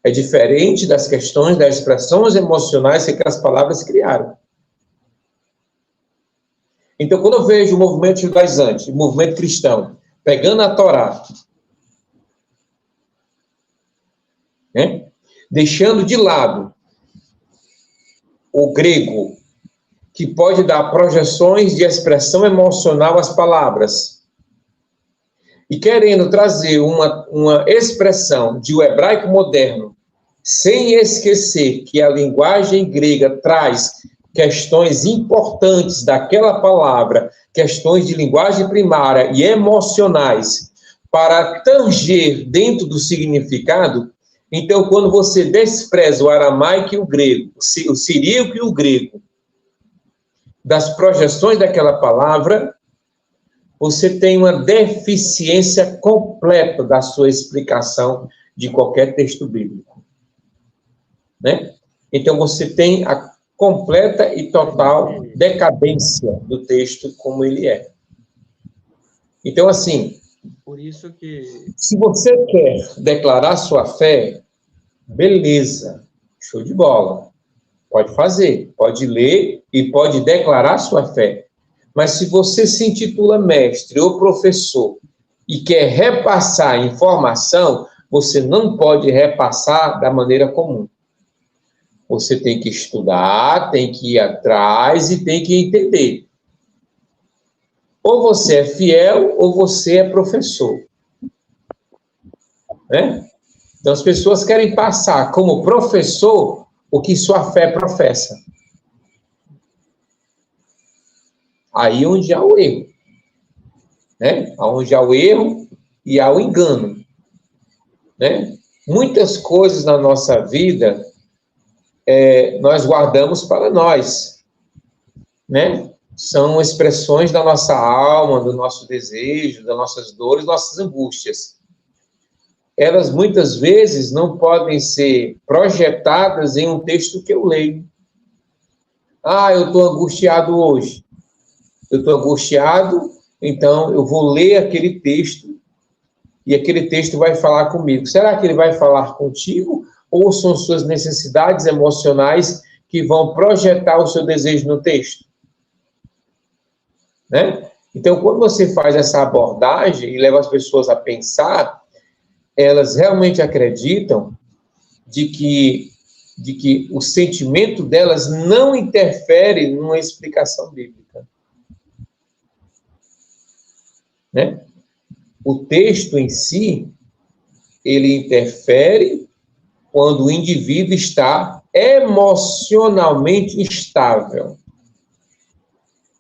É diferente das questões das expressões emocionais que aquelas palavras criaram. Então, quando eu vejo o movimento judaizante, o movimento cristão, pegando a Torá, né, deixando de lado o grego, que pode dar projeções de expressão emocional às palavras, e querendo trazer uma expressão de o hebraico moderno, sem esquecer que a linguagem grega traz questões importantes daquela palavra, questões de linguagem primária e emocionais, para tanger dentro do significado. Então, quando você despreza o aramaico e o grego, o siríaco e o grego, das projeções daquela palavra, você tem uma deficiência completa da sua explicação de qualquer texto bíblico. Né? Então, você tem a completa e total decadência do texto como ele é. Então, assim, por isso que... se você quer declarar sua fé, beleza, show de bola. Pode fazer, pode ler e pode declarar sua fé. Mas se você se intitula mestre ou professor e quer repassar informação, você não pode repassar da maneira comum. Você tem que estudar, tem que ir atrás e tem que entender. Ou você é fiel ou você é professor. Né? Então, as pessoas querem passar como professor o que sua fé professa. Aí onde há o erro. Né? Onde há o erro e há o engano. Né? Muitas coisas na nossa vida nós guardamos para nós. Né? São expressões da nossa alma, do nosso desejo, das nossas dores, nossas angústias. Elas muitas vezes não podem ser projetadas em um texto que eu leio. Ah, eu estou angustiado hoje. Eu estou angustiado, então eu vou ler aquele texto e aquele texto vai falar comigo. Será que ele vai falar contigo ou são suas necessidades emocionais que vão projetar o seu desejo no texto? Né? Então, quando você faz essa abordagem e leva as pessoas a pensar, elas realmente acreditam de que o sentimento delas não interfere numa explicação bíblica. Né? O texto em si, ele interfere quando o indivíduo está emocionalmente instável.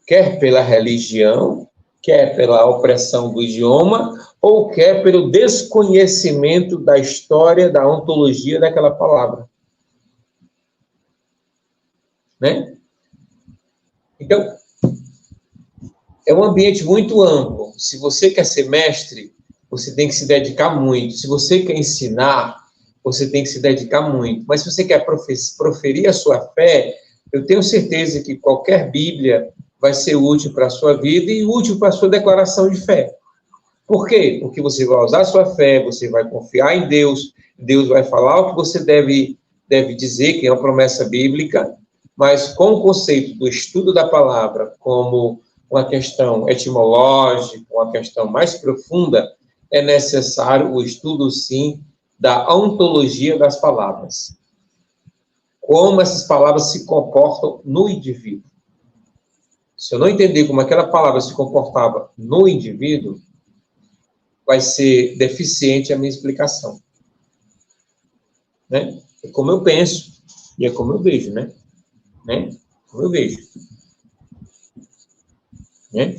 Quer pela religião, quer pela opressão do idioma, ou quer pelo desconhecimento da história, da ontologia daquela palavra. Né? Então, é um ambiente muito amplo. Se você quer ser mestre, você tem que se dedicar muito. Se você quer ensinar, você tem que se dedicar muito. Mas se você quer proferir a sua fé, eu tenho certeza que qualquer Bíblia vai ser útil para a sua vida e útil para a sua declaração de fé. Por quê? Porque você vai usar a sua fé, você vai confiar em Deus, Deus vai falar o que você deve dizer, que é uma promessa bíblica, mas com o conceito do estudo da palavra como uma questão etimológica, uma questão mais profunda, é necessário o estudo, sim, da ontologia das palavras. Como essas palavras se comportam no indivíduo. Se eu não entender como aquela palavra se comportava no indivíduo, vai ser deficiente a minha explicação. Né? É como eu penso e é como eu vejo, né? Como eu vejo. Né?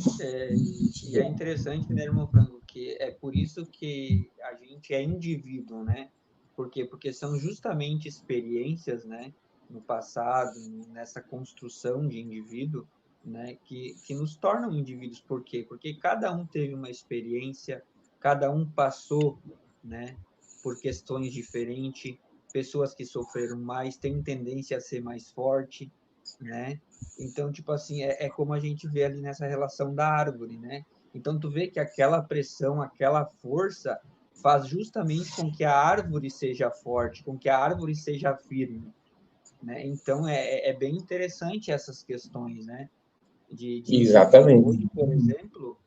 E é interessante, né, irmão Franco, que é por isso que a gente é indivíduo, né? Por quê? Porque são justamente experiências, né, no passado, nessa construção de indivíduo, né, que nos tornam indivíduos. Por quê? Porque cada um teve uma experiência, cada um passou, né, por questões diferentes, pessoas que sofreram mais têm tendência a ser mais forte, né? Então, tipo assim, é como a gente vê ali nessa relação da árvore, né? Então, tu vê que aquela pressão, aquela força faz justamente com que a árvore seja forte, com que a árvore seja firme, né? Então, é bem interessante essas questões, né? Exatamente. Hoje, por exemplo,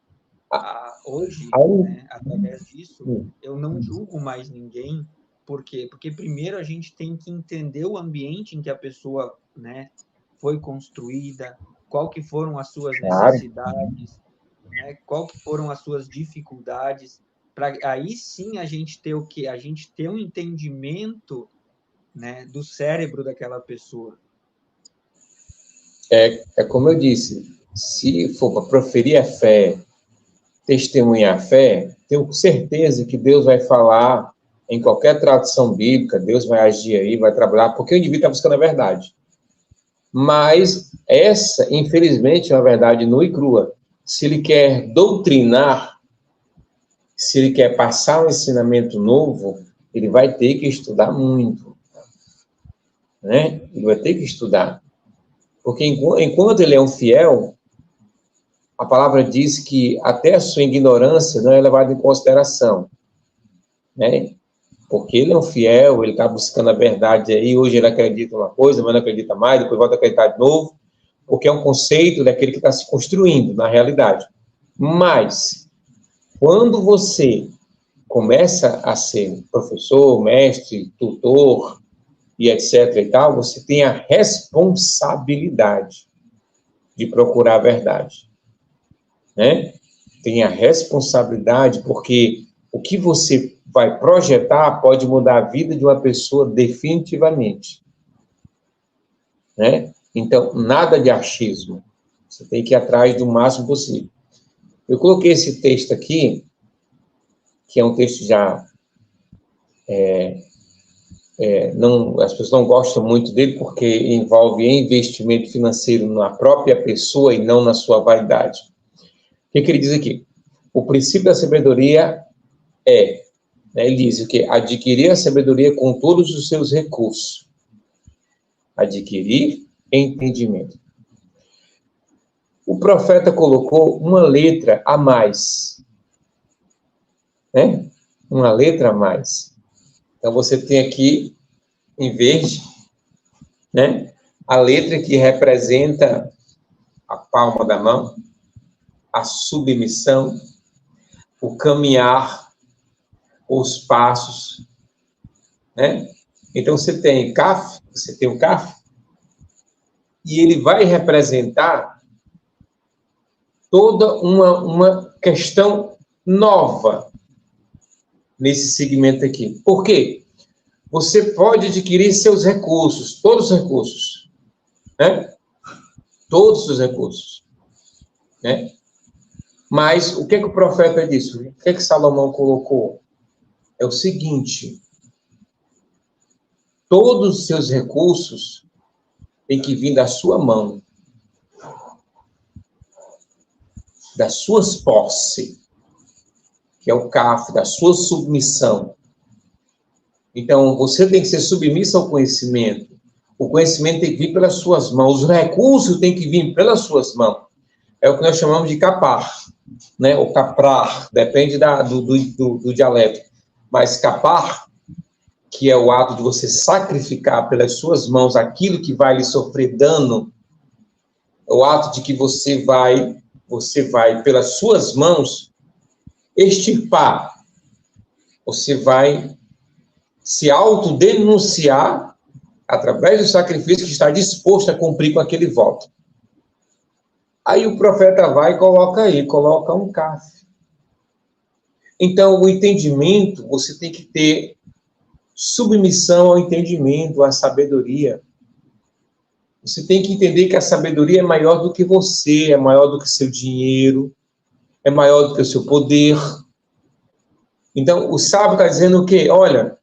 hoje, Aí, né, através disso, eu não julgo mais ninguém. Por quê? Porque primeiro a gente tem que entender o ambiente em que a pessoa, né, foi construída, qual que foram as suas claro, necessidades, né, qual que foram as suas dificuldades, para aí sim a gente ter o quê? A gente ter um entendimento, né, do cérebro daquela pessoa. é como eu disse, se for para proferir a fé, testemunhar a fé, tenho certeza que Deus vai falar em qualquer tradução bíblica, Deus vai agir aí, vai trabalhar, porque o indivíduo está buscando a verdade. Mas essa, infelizmente, é uma verdade nua e crua. Se ele quer doutrinar, se ele quer passar um ensinamento novo, ele vai ter que estudar muito. Né? Ele vai ter que estudar. Porque enquanto ele é um fiel, a palavra diz que até a sua ignorância não é levada em consideração. Né? Porque ele é um fiel, ele está buscando a verdade aí, hoje ele acredita uma coisa, mas não acredita mais, depois volta a acreditar de novo, porque é um conceito daquele que está se construindo na realidade. Mas, quando você começa a ser professor, mestre, tutor, e etc. e tal, você tem a responsabilidade de procurar a verdade. Né? Tem a responsabilidade, porque o que você vai projetar pode mudar a vida de uma pessoa definitivamente. Né? Então, nada de achismo. Você tem que ir atrás do máximo possível. Eu coloquei esse texto aqui, que é um texto já... as pessoas não gostam muito dele porque envolve investimento financeiro na própria pessoa e não na sua vaidade. O que ele diz aqui? O princípio da sabedoria ele diz que adquirir a sabedoria com todos os seus recursos. Adquirir entendimento. O profeta colocou uma letra a mais. Né? Uma letra a mais. Então, você tem aqui, em verde, né, a letra que representa a palma da mão, a submissão, o caminhar, os passos, né? Então, você tem CAF, você tem o CAF, e ele vai representar toda uma questão nova nesse segmento aqui. Por quê? Você pode adquirir seus recursos, todos os recursos, né? Todos os recursos, né? Mas o que o profeta disse? O que Salomão colocou? É o seguinte: todos os seus recursos têm que vir da sua mão, das suas posses, que é o CAF, da sua submissão. Então, você tem que ser submisso ao conhecimento. O conhecimento tem que vir pelas suas mãos. Os recursos têm que vir pelas suas mãos. é o que nós chamamos de capar, né? Ou caprar, depende do dialeto. Mas capar, que é o ato de você sacrificar pelas suas mãos aquilo que vai lhe sofrer dano, o ato de que você vai, pelas suas mãos, extirpar. Você vai se autodenunciar através do sacrifício que está disposto a cumprir com aquele voto. Aí o profeta vai e coloca um caf. Então, o entendimento, você tem que ter submissão ao entendimento, à sabedoria. Você tem que entender que a sabedoria é maior do que você, é maior do que seu dinheiro, é maior do que o seu poder. Então, o sábio está dizendo o quê? Olha,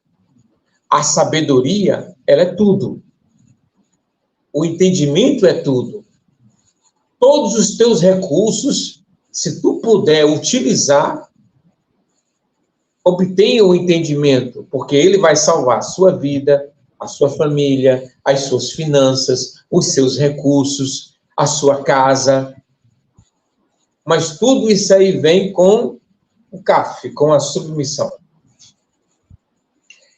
a sabedoria, ela é tudo. O entendimento é tudo. Todos os teus recursos, se tu puder utilizar, obtenha o entendimento, porque ele vai salvar a sua vida, a sua família, as suas finanças, os seus recursos, a sua casa. Mas tudo isso aí vem com o CAF, com a submissão.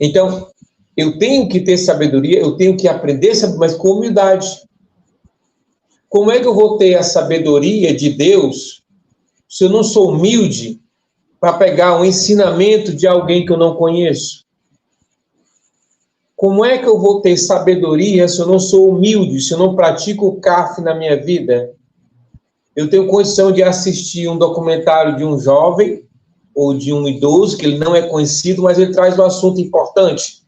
Então, eu tenho que ter sabedoria, eu tenho que aprender, mas com humildade. Como é que eu vou ter a sabedoria de Deus se eu não sou humilde para pegar um ensinamento de alguém que eu não conheço? Como é que eu vou ter sabedoria se eu não sou humilde, se eu não pratico o CAF na minha vida? Eu tenho condição de assistir um documentário de um jovem ou de um idoso, que ele não é conhecido, mas ele traz um assunto importante.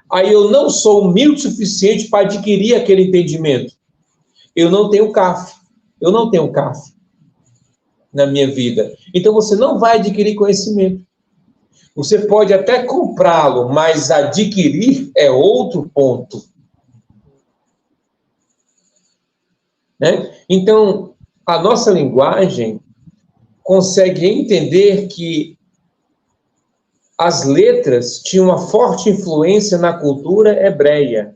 Aí eu não sou humilde o suficiente para adquirir aquele entendimento. Eu não tenho CAF. Eu não tenho CAF na minha vida. Então você não vai adquirir conhecimento. Você pode até comprá-lo, mas adquirir é outro ponto. Né? Então, a nossa linguagem consegue entender que as letras tinham uma forte influência na cultura hebreia.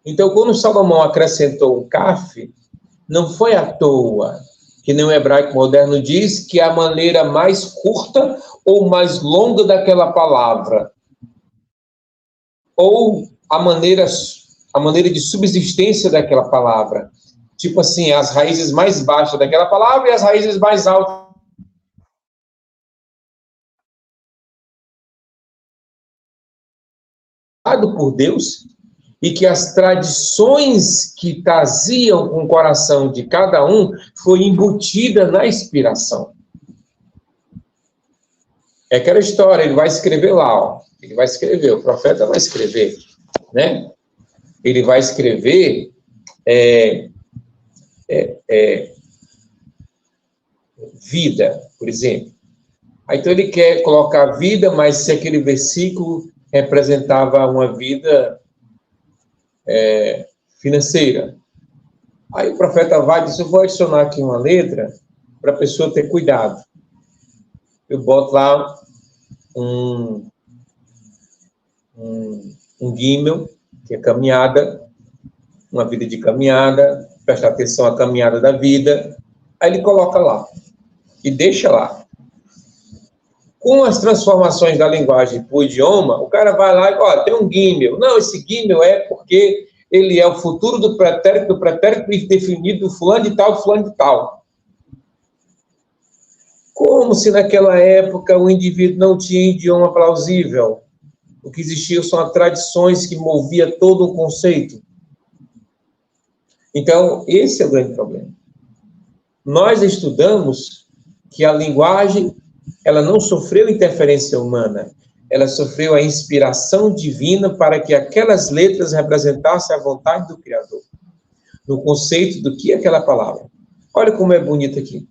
Então, quando Salomão acrescentou um CAF, não foi à toa, que nem o hebraico moderno diz, que é a maneira mais curta ou mais longa daquela palavra, ou a maneira de subsistência daquela palavra. Tipo assim, as raízes mais baixas daquela palavra e as raízes mais altas. Por Deus, e que as tradições que traziam com o coração de cada um foi embutida na inspiração. É aquela história, ele vai escrever lá, ó. Ele vai escrever, o profeta vai escrever, né? Ele vai escrever vida, por exemplo. Aí, então ele quer colocar vida, mas se aquele versículo representava uma vida financeira. Aí o profeta vai e diz, eu vou adicionar aqui uma letra para a pessoa ter cuidado. Eu boto lá um gimel, que é caminhada, uma vida de caminhada, prestar atenção à caminhada da vida. Aí ele coloca lá e deixa lá. Com as transformações da linguagem para o idioma, o cara vai lá e, ó, tem um gimel. Não, esse gimel é porque ele é o futuro do pretérito definido do fulano de tal, fulano de tal. Como se naquela época o indivíduo não tinha idioma plausível. O que existia são as tradições que moviam todo o conceito. Então, esse é o grande problema. Nós estudamos que a linguagem, ela não sofreu interferência humana, ela sofreu a inspiração divina para que aquelas letras representassem a vontade do Criador, no conceito do que é aquela palavra. Olha como é bonito aqui.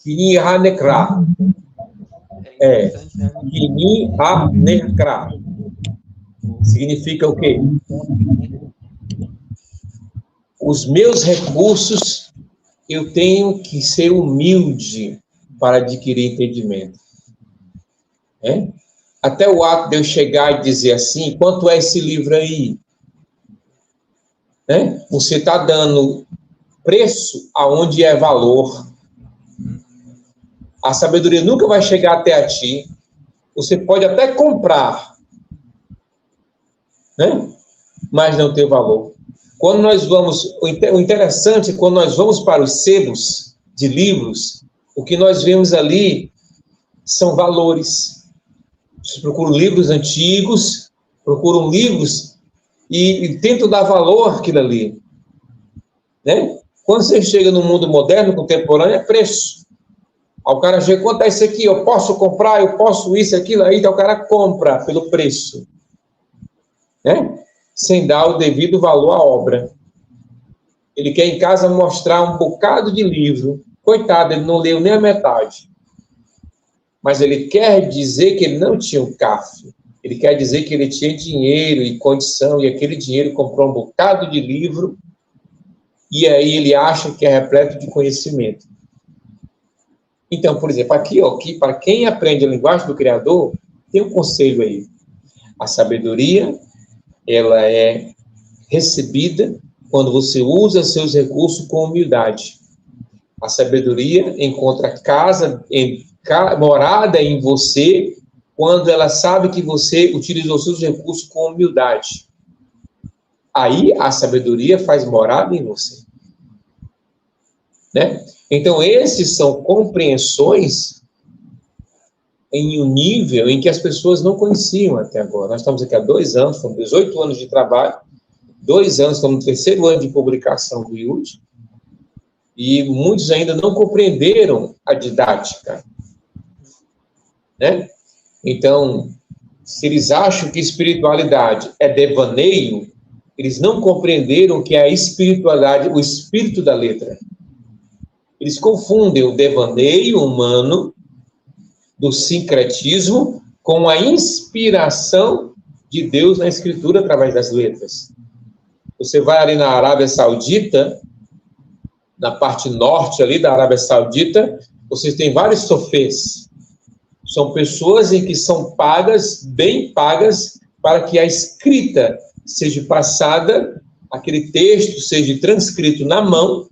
Kini-ha-nekra. Kini-ha-nekra. Significa o quê? Os meus recursos, eu tenho que ser humilde para adquirir entendimento. Até o ato de eu chegar e dizer assim, quanto é esse livro aí? Você está dando preço aonde é valor. A sabedoria nunca vai chegar até a ti. Você pode até comprar, né? Mas não tem valor. Quando nós vamos, o interessante é quando nós vamos para os sebos de livros, o que nós vemos ali são valores. Vocês procuram livros antigos, procuram livros e tentam dar valor àquilo ali, né? Quando você chega no mundo moderno, contemporâneo, é preço. Aí o cara chega, quanto é isso aqui? Eu posso comprar, eu posso isso, aquilo, aí então o cara compra pelo preço, né? Sem dar o devido valor à obra. Ele quer em casa mostrar um bocado de livro. Coitado, ele não leu nem a metade. Mas ele quer dizer que ele não tinha um CAF. Ele quer dizer que ele tinha dinheiro e condição, e aquele dinheiro comprou um bocado de livro, e aí ele acha que é repleto de conhecimento. Então, por exemplo, aqui para quem aprende a linguagem do Criador, tem um conselho aí. A sabedoria, ela é recebida quando você usa seus recursos com humildade. A sabedoria encontra morada em você quando ela sabe que você utilizou seus recursos com humildade. Aí a sabedoria faz morada em você, né? Então, esses são compreensões em um nível em que as pessoas não conheciam até agora. Nós estamos aqui há 2 anos, são 18 anos de trabalho, 2 anos, estamos no 3º ano de publicação do IUD, e muitos ainda não compreenderam a didática, né? Então, se eles acham que espiritualidade é devaneio, eles não compreenderam que a espiritualidade, o espírito da letra. Eles confundem o devaneio humano do sincretismo com a inspiração de Deus na Escritura através das letras. Você vai ali na Arábia Saudita, na parte norte ali da Arábia Saudita, vocês têm vários sofês. São pessoas em que são pagas, bem pagas, para que a escrita seja passada, aquele texto seja transcrito na mão,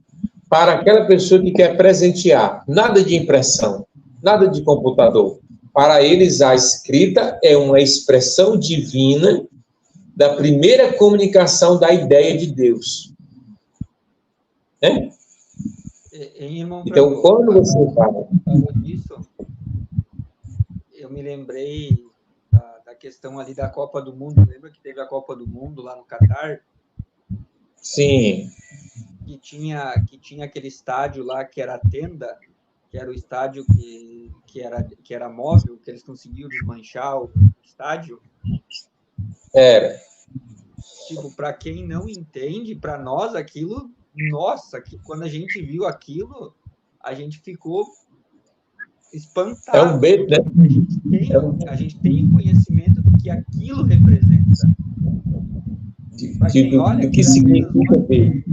para aquela pessoa que quer presentear. Nada de impressão, nada de computador. Para eles, a escrita é uma expressão divina da primeira comunicação da ideia de Deus. Né? Irmão, então, quando você fala disso, eu me lembrei da questão ali da Copa do Mundo. Lembra que teve a Copa do Mundo lá no Catar? Sim. Que tinha aquele estádio lá que era a tenda, que era o estádio que era móvel, que eles conseguiam desmanchar o estádio. Era. Tipo, para quem não entende, para nós aquilo, nossa, que quando a gente viu aquilo, a gente ficou espantado. É um beijo, né? A gente tem conhecimento do que aquilo representa. Do que significa ver.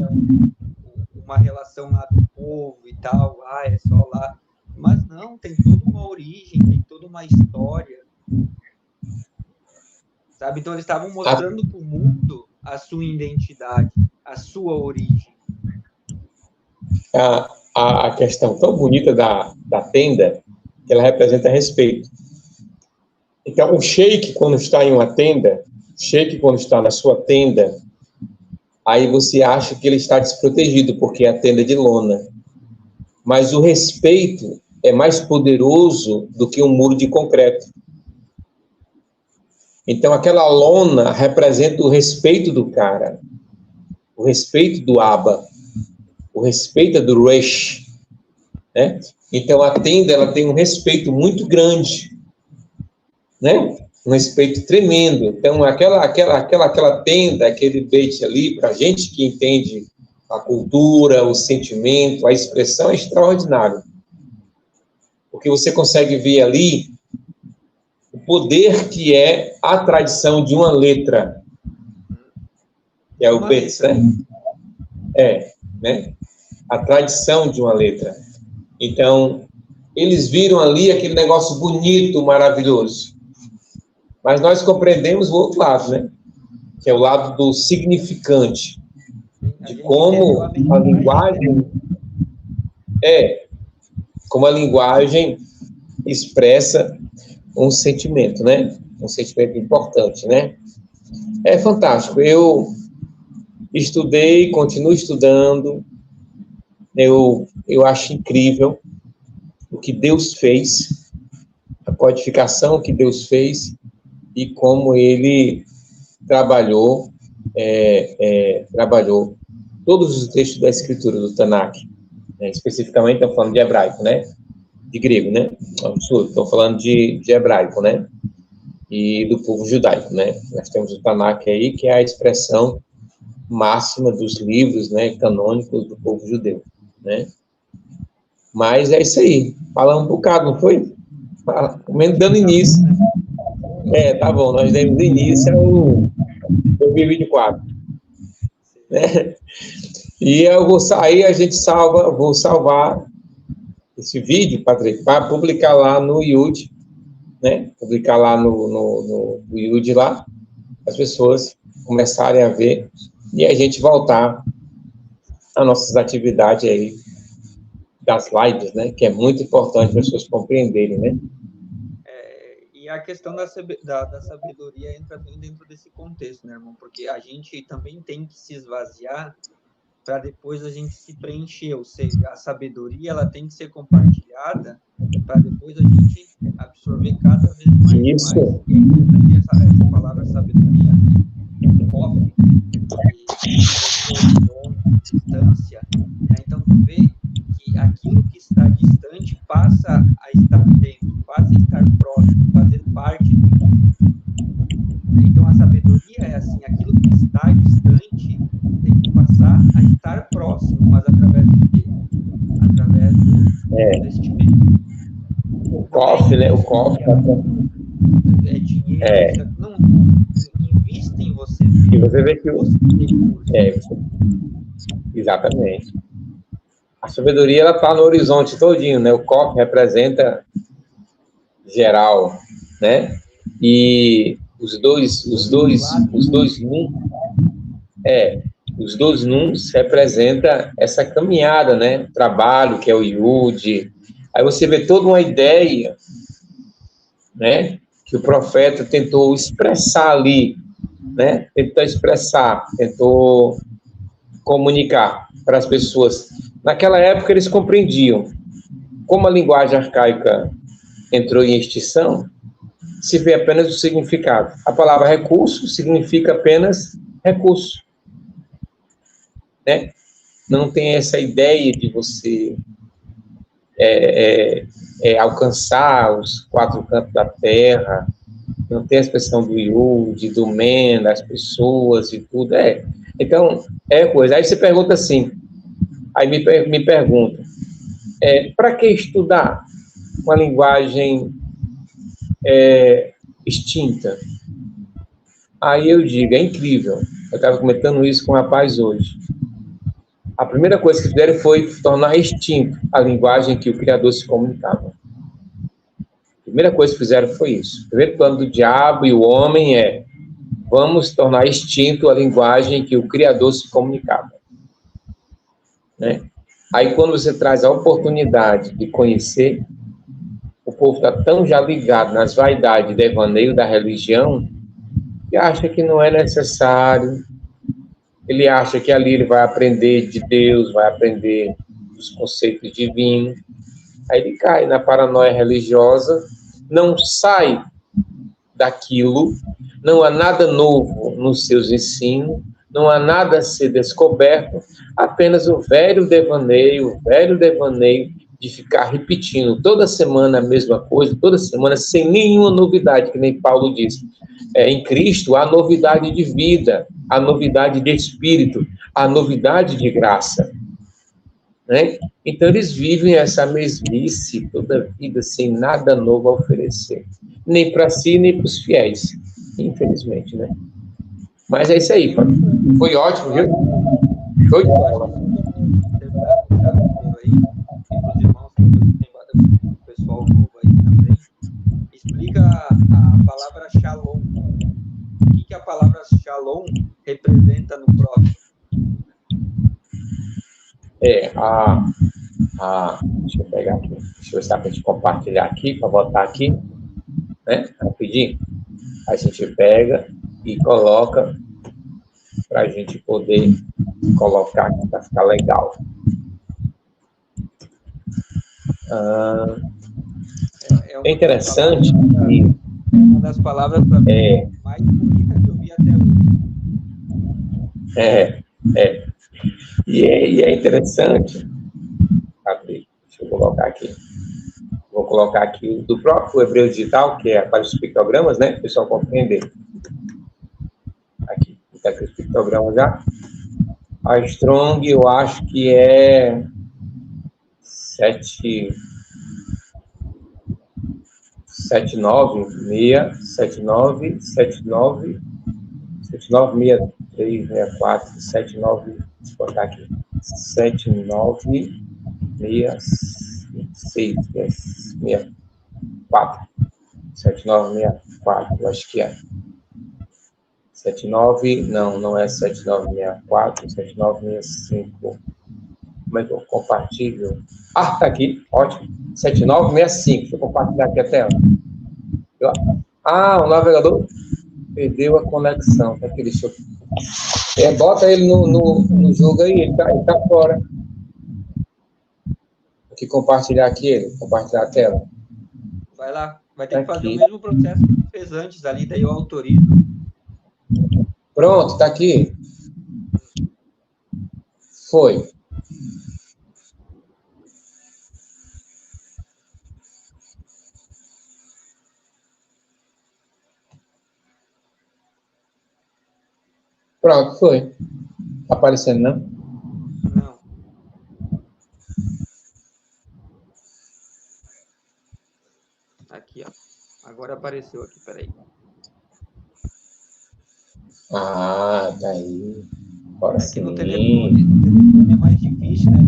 Uma relação lá do povo e tal, é só lá. Mas não, tem toda uma origem, tem toda uma história. Sabe? Então eles estavam mostrando para o mundo a sua identidade, a sua origem. A questão tão bonita da tenda, que ela representa respeito. Então, o sheik, quando está em uma tenda, quando está na sua tenda, aí você acha que ele está desprotegido, porque é a tenda de lona. Mas o respeito é mais poderoso do que um muro de concreto. Então, aquela lona representa o respeito do cara, o respeito do Abba, o respeito do Resh, né? Então, a tenda, ela tem um respeito muito grande, né? Um respeito tremendo. Então, aquela tenda, aquele beit ali, para a gente que entende a cultura, o sentimento, a expressão é extraordinário. Porque você consegue ver ali o poder que é a tradição de uma letra. Que é o beit, né? Né? A tradição de uma letra. Então, eles viram ali aquele negócio bonito, maravilhoso. Mas nós compreendemos o outro lado, né? Que é o lado do significante. de como a linguagem como a linguagem expressa um sentimento, né? Um sentimento importante, né? É fantástico. Eu estudei, continuo estudando. Eu acho incrível o que Deus fez, a codificação que Deus fez e como Ele trabalhou todos os textos da Escritura do Tanakh, né? Especificamente, estou falando de hebraico, né? De grego, né? Absurdo, estou falando de hebraico, né? E do povo judaico, né? Nós temos o Tanakh aí, que é a expressão máxima dos livros, né, canônicos do povo judeu, né? Mas é isso aí. Falamos um bocado, não foi? Dando início. Tá bom, nós demos início ao 2024. Né? E eu vou sair, vou salvar esse vídeo, Patrick, para publicar lá no YouTube, né? Publicar lá no YouTube lá, as pessoas começarem a ver e a gente voltar às nossas atividades aí das lives, né? Que é muito importante para as pessoas compreenderem, né? E a questão da sabedoria entra bem dentro desse contexto, né, irmão? Porque a gente também tem que se esvaziar para depois a gente se preencher, ou seja, a sabedoria ela tem que ser compartilhada para depois a gente absorver cada vez mais. Isso. E aí, essa palavra sabedoria, cobre, e distância, né? Então, tu vê que aquilo que está distante passa a estar dentro, passa a estar próximo, fazer parte do mundo. Então, a sabedoria é assim, aquilo que está distante tem que passar a estar próximo, mas através do quê? Através do investimento. O cofre, né? O cofre. É dinheiro. Não invista em você. E você vê que exatamente. A sabedoria, ela está no horizonte todinho, né? O cofre representa geral, né? E os dois nuns representa essa caminhada, né? Trabalho, que é o Yud. Aí você vê toda uma ideia, né? Que o profeta tentou expressar ali, né? Tentou comunicar para as pessoas. Naquela época eles compreendiam. Como a linguagem arcaica entrou em extinção, se vê apenas o significado. A palavra recurso significa apenas recurso, né? Não tem essa ideia de você alcançar os 4 cantos da terra, não tem a expressão do Yud, do Men, das pessoas e tudo. Então, coisa. Aí você pergunta assim, aí me pergunta, para que estudar uma linguagem extinta? Aí eu digo, é incrível. Eu estava comentando isso com um rapaz hoje. A primeira coisa que fizeram foi tornar extinto a linguagem que o Criador se comunicava. A primeira coisa que fizeram foi isso. O primeiro plano do diabo e o homem vamos tornar extinto a linguagem que o Criador se comunicava. Né? Aí, quando você traz a oportunidade de conhecer, o povo está tão já ligado nas vaidades, devaneio da religião, que acha que não é necessário. Ele acha que ali ele vai aprender de Deus, vai aprender os conceitos divinos. Aí ele cai na paranoia religiosa, não sai daquilo, não há nada novo nos seus ensinos, não há nada a ser descoberto, apenas o velho devaneio de ficar repetindo toda semana a mesma coisa, toda semana sem nenhuma novidade, que nem Paulo diz. Em Cristo há novidade de vida, há novidade de espírito, há novidade de graça. Né? Então eles vivem essa mesmice toda a vida, sem nada novo a oferecer. Nem para si, nem para os fiéis. Infelizmente, né? Mas é isso aí, Fábio. Foi ótimo, viu? Show de bola. Tem pessoal novo aí também. Explica a palavra shalom. O que a palavra shalom representa no próximo? Deixa eu pegar aqui, deixa eu ver se dá para a gente compartilhar aqui, para botar aqui, né, rapidinho. A gente pega e coloca para a gente poder colocar aqui para ficar legal. É interessante que... Uma das palavras para mim mais bonitas que eu vi até hoje. E é interessante. Deixa eu colocar aqui. Vou colocar aqui do próprio Hebreu Digital, que é para os pictogramas, né? Para o pessoal compreender. Aqui, está aqui os pictogramas já. A Strong, eu acho que é 7963, 64, 79, deixa eu botar aqui, 7964, 7964, eu acho que é. 79, não é 7964, 7965. Como é que eu compartilho? Tá aqui, ótimo. 7965, deixa eu compartilhar aqui a tela. O navegador perdeu a conexão. Tá aqui, deixa eu... bota ele no jogo aí, ele tá fora. Vou aqui compartilhar aqui compartilhar a tela. Vai lá, vai ter que fazer o mesmo processo que fez antes ali, daí eu autorizo. Pronto, tá aqui. Foi. Pronto, foi. Tá aparecendo, não? Não. Aqui, ó. Agora apareceu aqui, peraí. Tá aí. Agora sim. No telefone é mais difícil, né?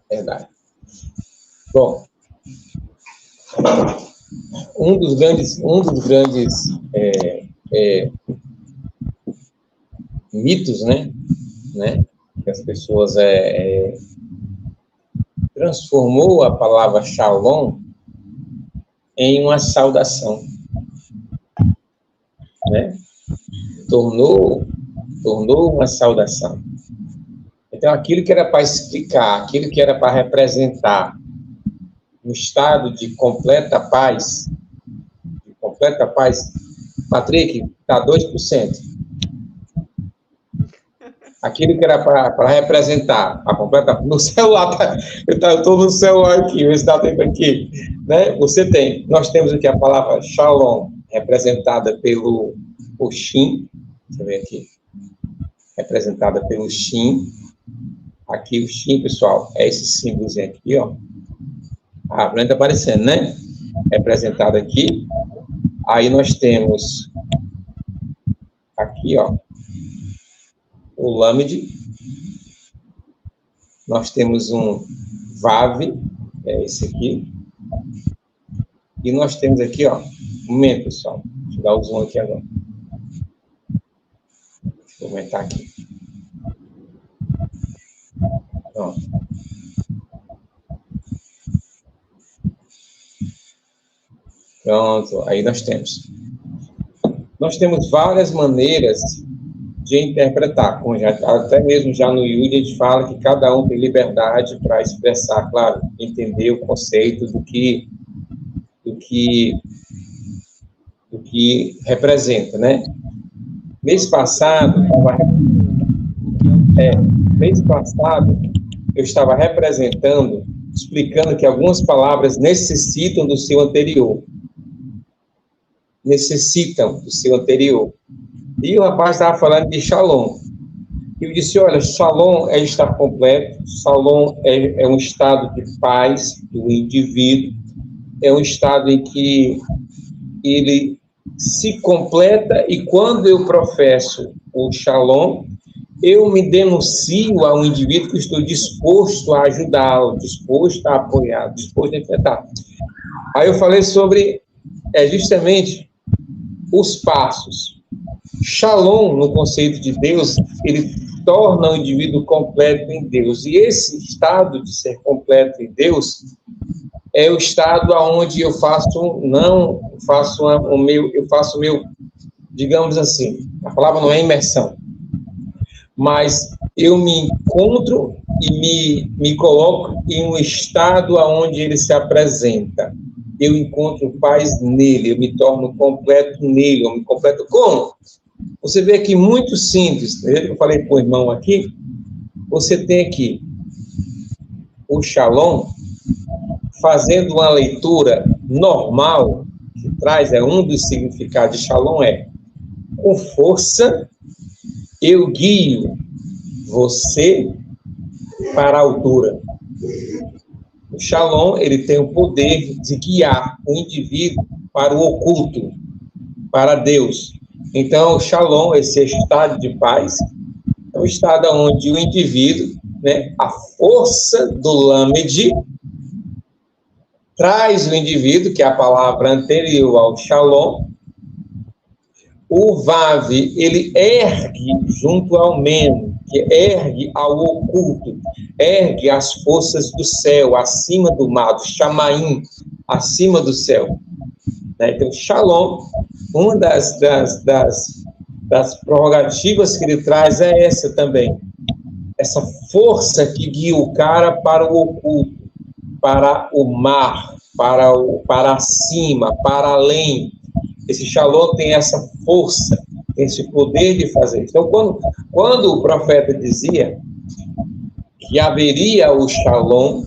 Verdade. Bom, um dos grandes mitos, né, que as pessoas transformou a palavra shalom em uma saudação, né? Tornou uma saudação. Então, aquilo que era para explicar, aquilo que era para representar um estado de completa paz, Patrick, está 2%. Aquilo que era para representar a completa... No celular, eu estou no celular aqui, o está tempo aqui, né? Nós temos aqui a palavra shalom, representada pelo Shin, você vê aqui, representada pelo Shin. Aqui o Shin, pessoal, é esse símbolozinho aqui, ó. A branca está aparecendo, né? Representado aqui. Aí nós temos aqui, ó, o Lamed. Nós temos um Vav, é esse aqui. E nós temos aqui, ó, um momento, pessoal. Deixa eu dar o zoom aqui agora. Deixa eu aumentar aqui. Pronto. Pronto, aí nós temos. Nós temos várias maneiras de interpretar, como até mesmo já no Yudi a gente fala que cada um tem liberdade para expressar, claro, entender o conceito do que representa, né? Mês passado eu estava representando, explicando que algumas palavras necessitam do seu anterior. E o rapaz estava falando de shalom. E eu disse, olha, shalom é estar completo, shalom é um estado de paz do indivíduo, é um estado em que ele se completa, e quando eu professo o shalom, eu me denuncio a um indivíduo que estou disposto a ajudá-lo, disposto a apoiar, disposto a enfrentar. Aí eu falei sobre justamente os passos. Shalom, no conceito de Deus, ele torna o indivíduo completo em Deus. E esse estado de ser completo em Deus é o estado aonde eu faço o meu, digamos assim, a palavra não é imersão, mas eu me encontro e me coloco em um estado aonde ele se apresenta. Eu encontro paz nele, eu me torno completo nele, eu me completo como? Você vê aqui muito simples, eu falei para o irmão aqui, você tem aqui o Shalom, fazendo uma leitura normal, que traz, um dos significados de Shalom com força, eu guio você para a altura. O Shalom, ele tem o poder de guiar o indivíduo para o oculto, para Deus. Então, o Shalom, esse estado de paz, é um estado onde o indivíduo, a força do Lamed, traz o indivíduo, que é a palavra anterior ao Shalom, o Vav, ele ergue junto ao Mem, que ergue ao oculto, ergue as forças do céu, acima do mar, do Shamaim, acima do céu. Então, Shalom, uma das prerrogativas que ele traz é essa também. Essa força que guia o cara para o oculto, para o mar, para cima, para além. Esse Shalom tem essa força, tem esse poder de fazer. Então, quando o profeta dizia que haveria o Shalom,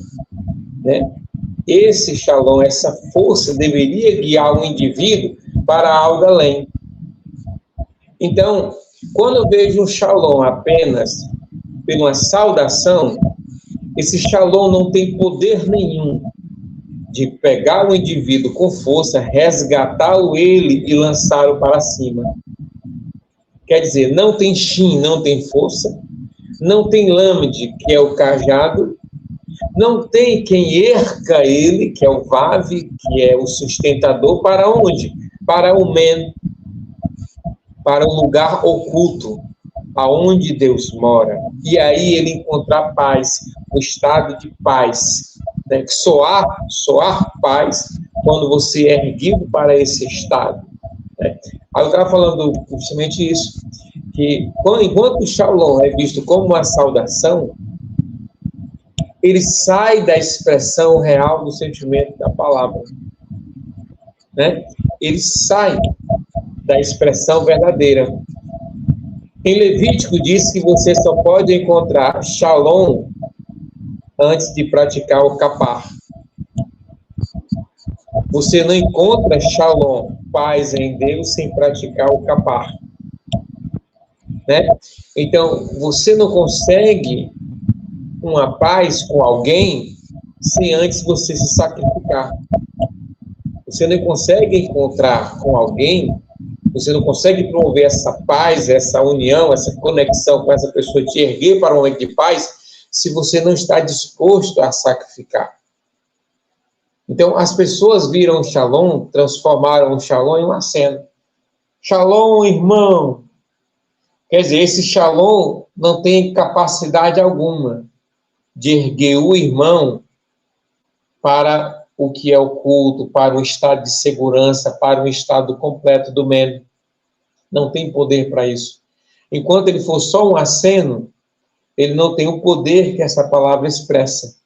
esse Shalom, essa força deveria guiar o indivíduo para algo além. Então, quando eu vejo um Shalom apenas por uma saudação, esse Shalom não tem poder nenhum de pegar o indivíduo com força, resgatá-lo ele e lançá-lo para cima. Quer dizer, não tem Shin, não tem força, não tem Lamed, que é o cajado, não tem quem erga ele, que é o Vav, que é o sustentador, para onde? Para o Men, para o lugar oculto, aonde Deus mora. E aí ele encontrar paz, um estado de paz, soar paz quando você é erguido para esse estado. Aí eu estava falando justamente isso, que enquanto o Shalom é visto como uma saudação, ele sai da expressão real do sentimento da palavra. Ele sai da expressão verdadeira. Em Levítico diz que você só pode encontrar Shalom antes de praticar o Kapar. Você não encontra Shalom, paz em Deus, sem praticar o Kapar. Então, você não consegue uma paz com alguém sem antes você se sacrificar. Você não consegue encontrar com alguém, você não consegue promover essa paz, essa união, essa conexão com essa pessoa, te erguer para um momento de paz, se você não está disposto a sacrificar. Então, as pessoas viram o Shalom, transformaram o Shalom em uma cena. Shalom, irmão. Quer dizer, esse Shalom não tem capacidade alguma de erguer o irmão para o que é o culto, para o estado de segurança, para o estado completo do Men. Não tem poder para isso. Enquanto ele for só um aceno, ele não tem o poder que essa palavra expressa.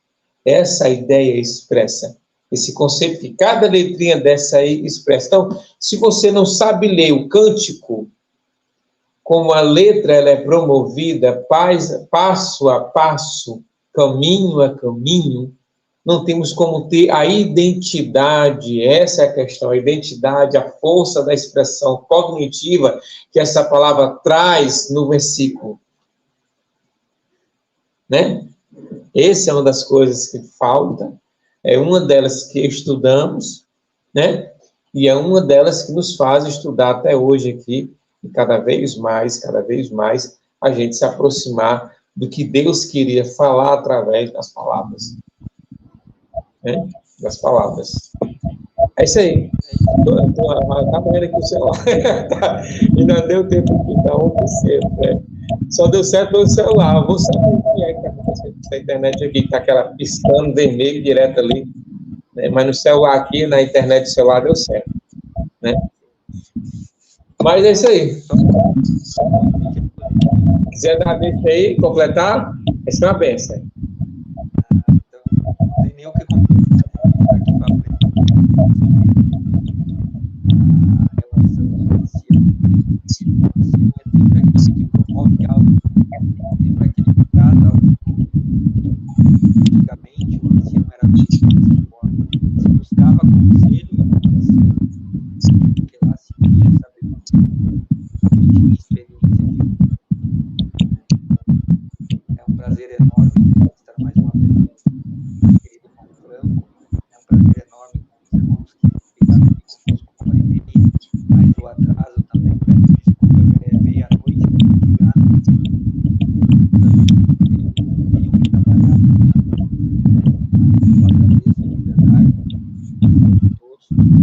Essa ideia expressa. Esse conceito que cada letrinha dessa aí expressa. Então, se você não sabe ler o cântico, como a letra ela é promovida passo a passo, caminho a caminho, não temos como ter a identidade, essa é a questão, a identidade, a força da expressão cognitiva que essa palavra traz no versículo. Essa é uma das coisas que falta, é uma delas que estudamos, e é uma delas que nos faz estudar até hoje aqui, e cada vez mais, a gente se aproximar do que Deus queria falar através das palavras. das palavras. É isso aí. Tá vendo aqui o celular. Ainda deu tempo de dar 1%, né? Só deu certo pelo celular. Eu vou saber o que é que está acontecendo com essa internet aqui, que está aquela piscando vermelho direto ali. Né? Mas no celular aqui, na internet do celular, deu certo. Né? Mas é isso aí. Se quiser dar a deixa aí, completar, essa é uma benção. Então, não tem nem o que completar aqui para frente. A relação do ancião. O ancião é sempre aquele que promove algo, sempre aquele que traz algo. Antigamente, o ancião era visto dessa forma. Se buscava conselho e orientação, porque lá se tinha sabedoria e tinha experiência de vida. É um prazer enorme estar mais uma vez com o querido irmão Franco. É um prazer enorme com os irmãos que ficaram aqui conosco uma hora e meia, mas o atraso também, peço desculpa, já é meia-noite, eu tenho que trabalhar. Eu agradeço de verdade a todos que venham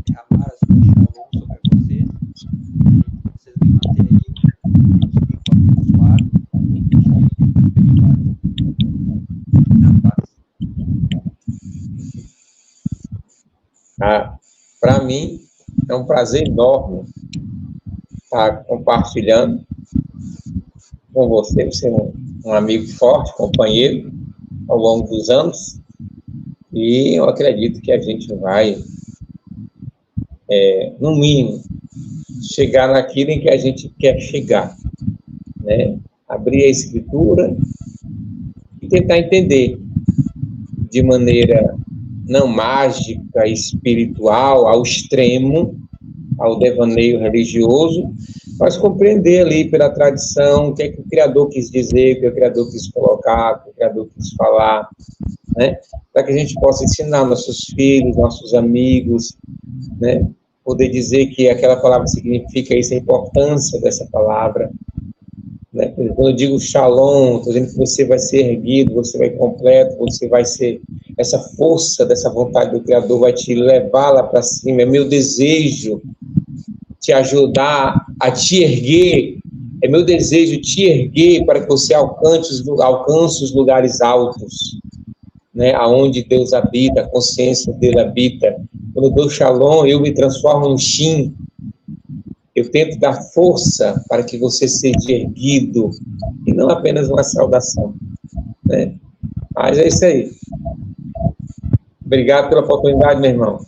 derramar a sua shalom sobre vocês, que vocês venham ter aí um ciclo abençoado e cheio de prosperidade. Na paz. Para mim, é um prazer enorme estar compartilhando com você. Você é um amigo forte, companheiro, ao longo dos anos. E eu acredito que a gente vai, no mínimo, chegar naquilo em que a gente quer chegar. Né? Abrir a Escritura e tentar entender de maneira não mágica, espiritual, ao extremo, ao devaneio religioso, mas compreender ali pela tradição o que é que o Criador quis dizer, o que o Criador quis colocar, o que o Criador quis falar, né? Para que a gente possa ensinar nossos filhos, nossos amigos, né? Poder dizer que aquela palavra significa isso, a importância dessa palavra. Né? Quando eu digo shalom, estou dizendo que você vai ser erguido, você vai completo, você vai ser... Essa força dessa vontade do Criador vai te levar lá para cima. É meu desejo te ajudar a te erguer. É meu desejo te erguer para que você alcance os lugares altos, né? Aonde Deus habita, a consciência dele habita. Quando eu dou shalom, eu me transformo em shin. Eu tento dar força para que você seja erguido, e não apenas uma saudação. Né? Mas é isso aí. Obrigado pela oportunidade, meu irmão.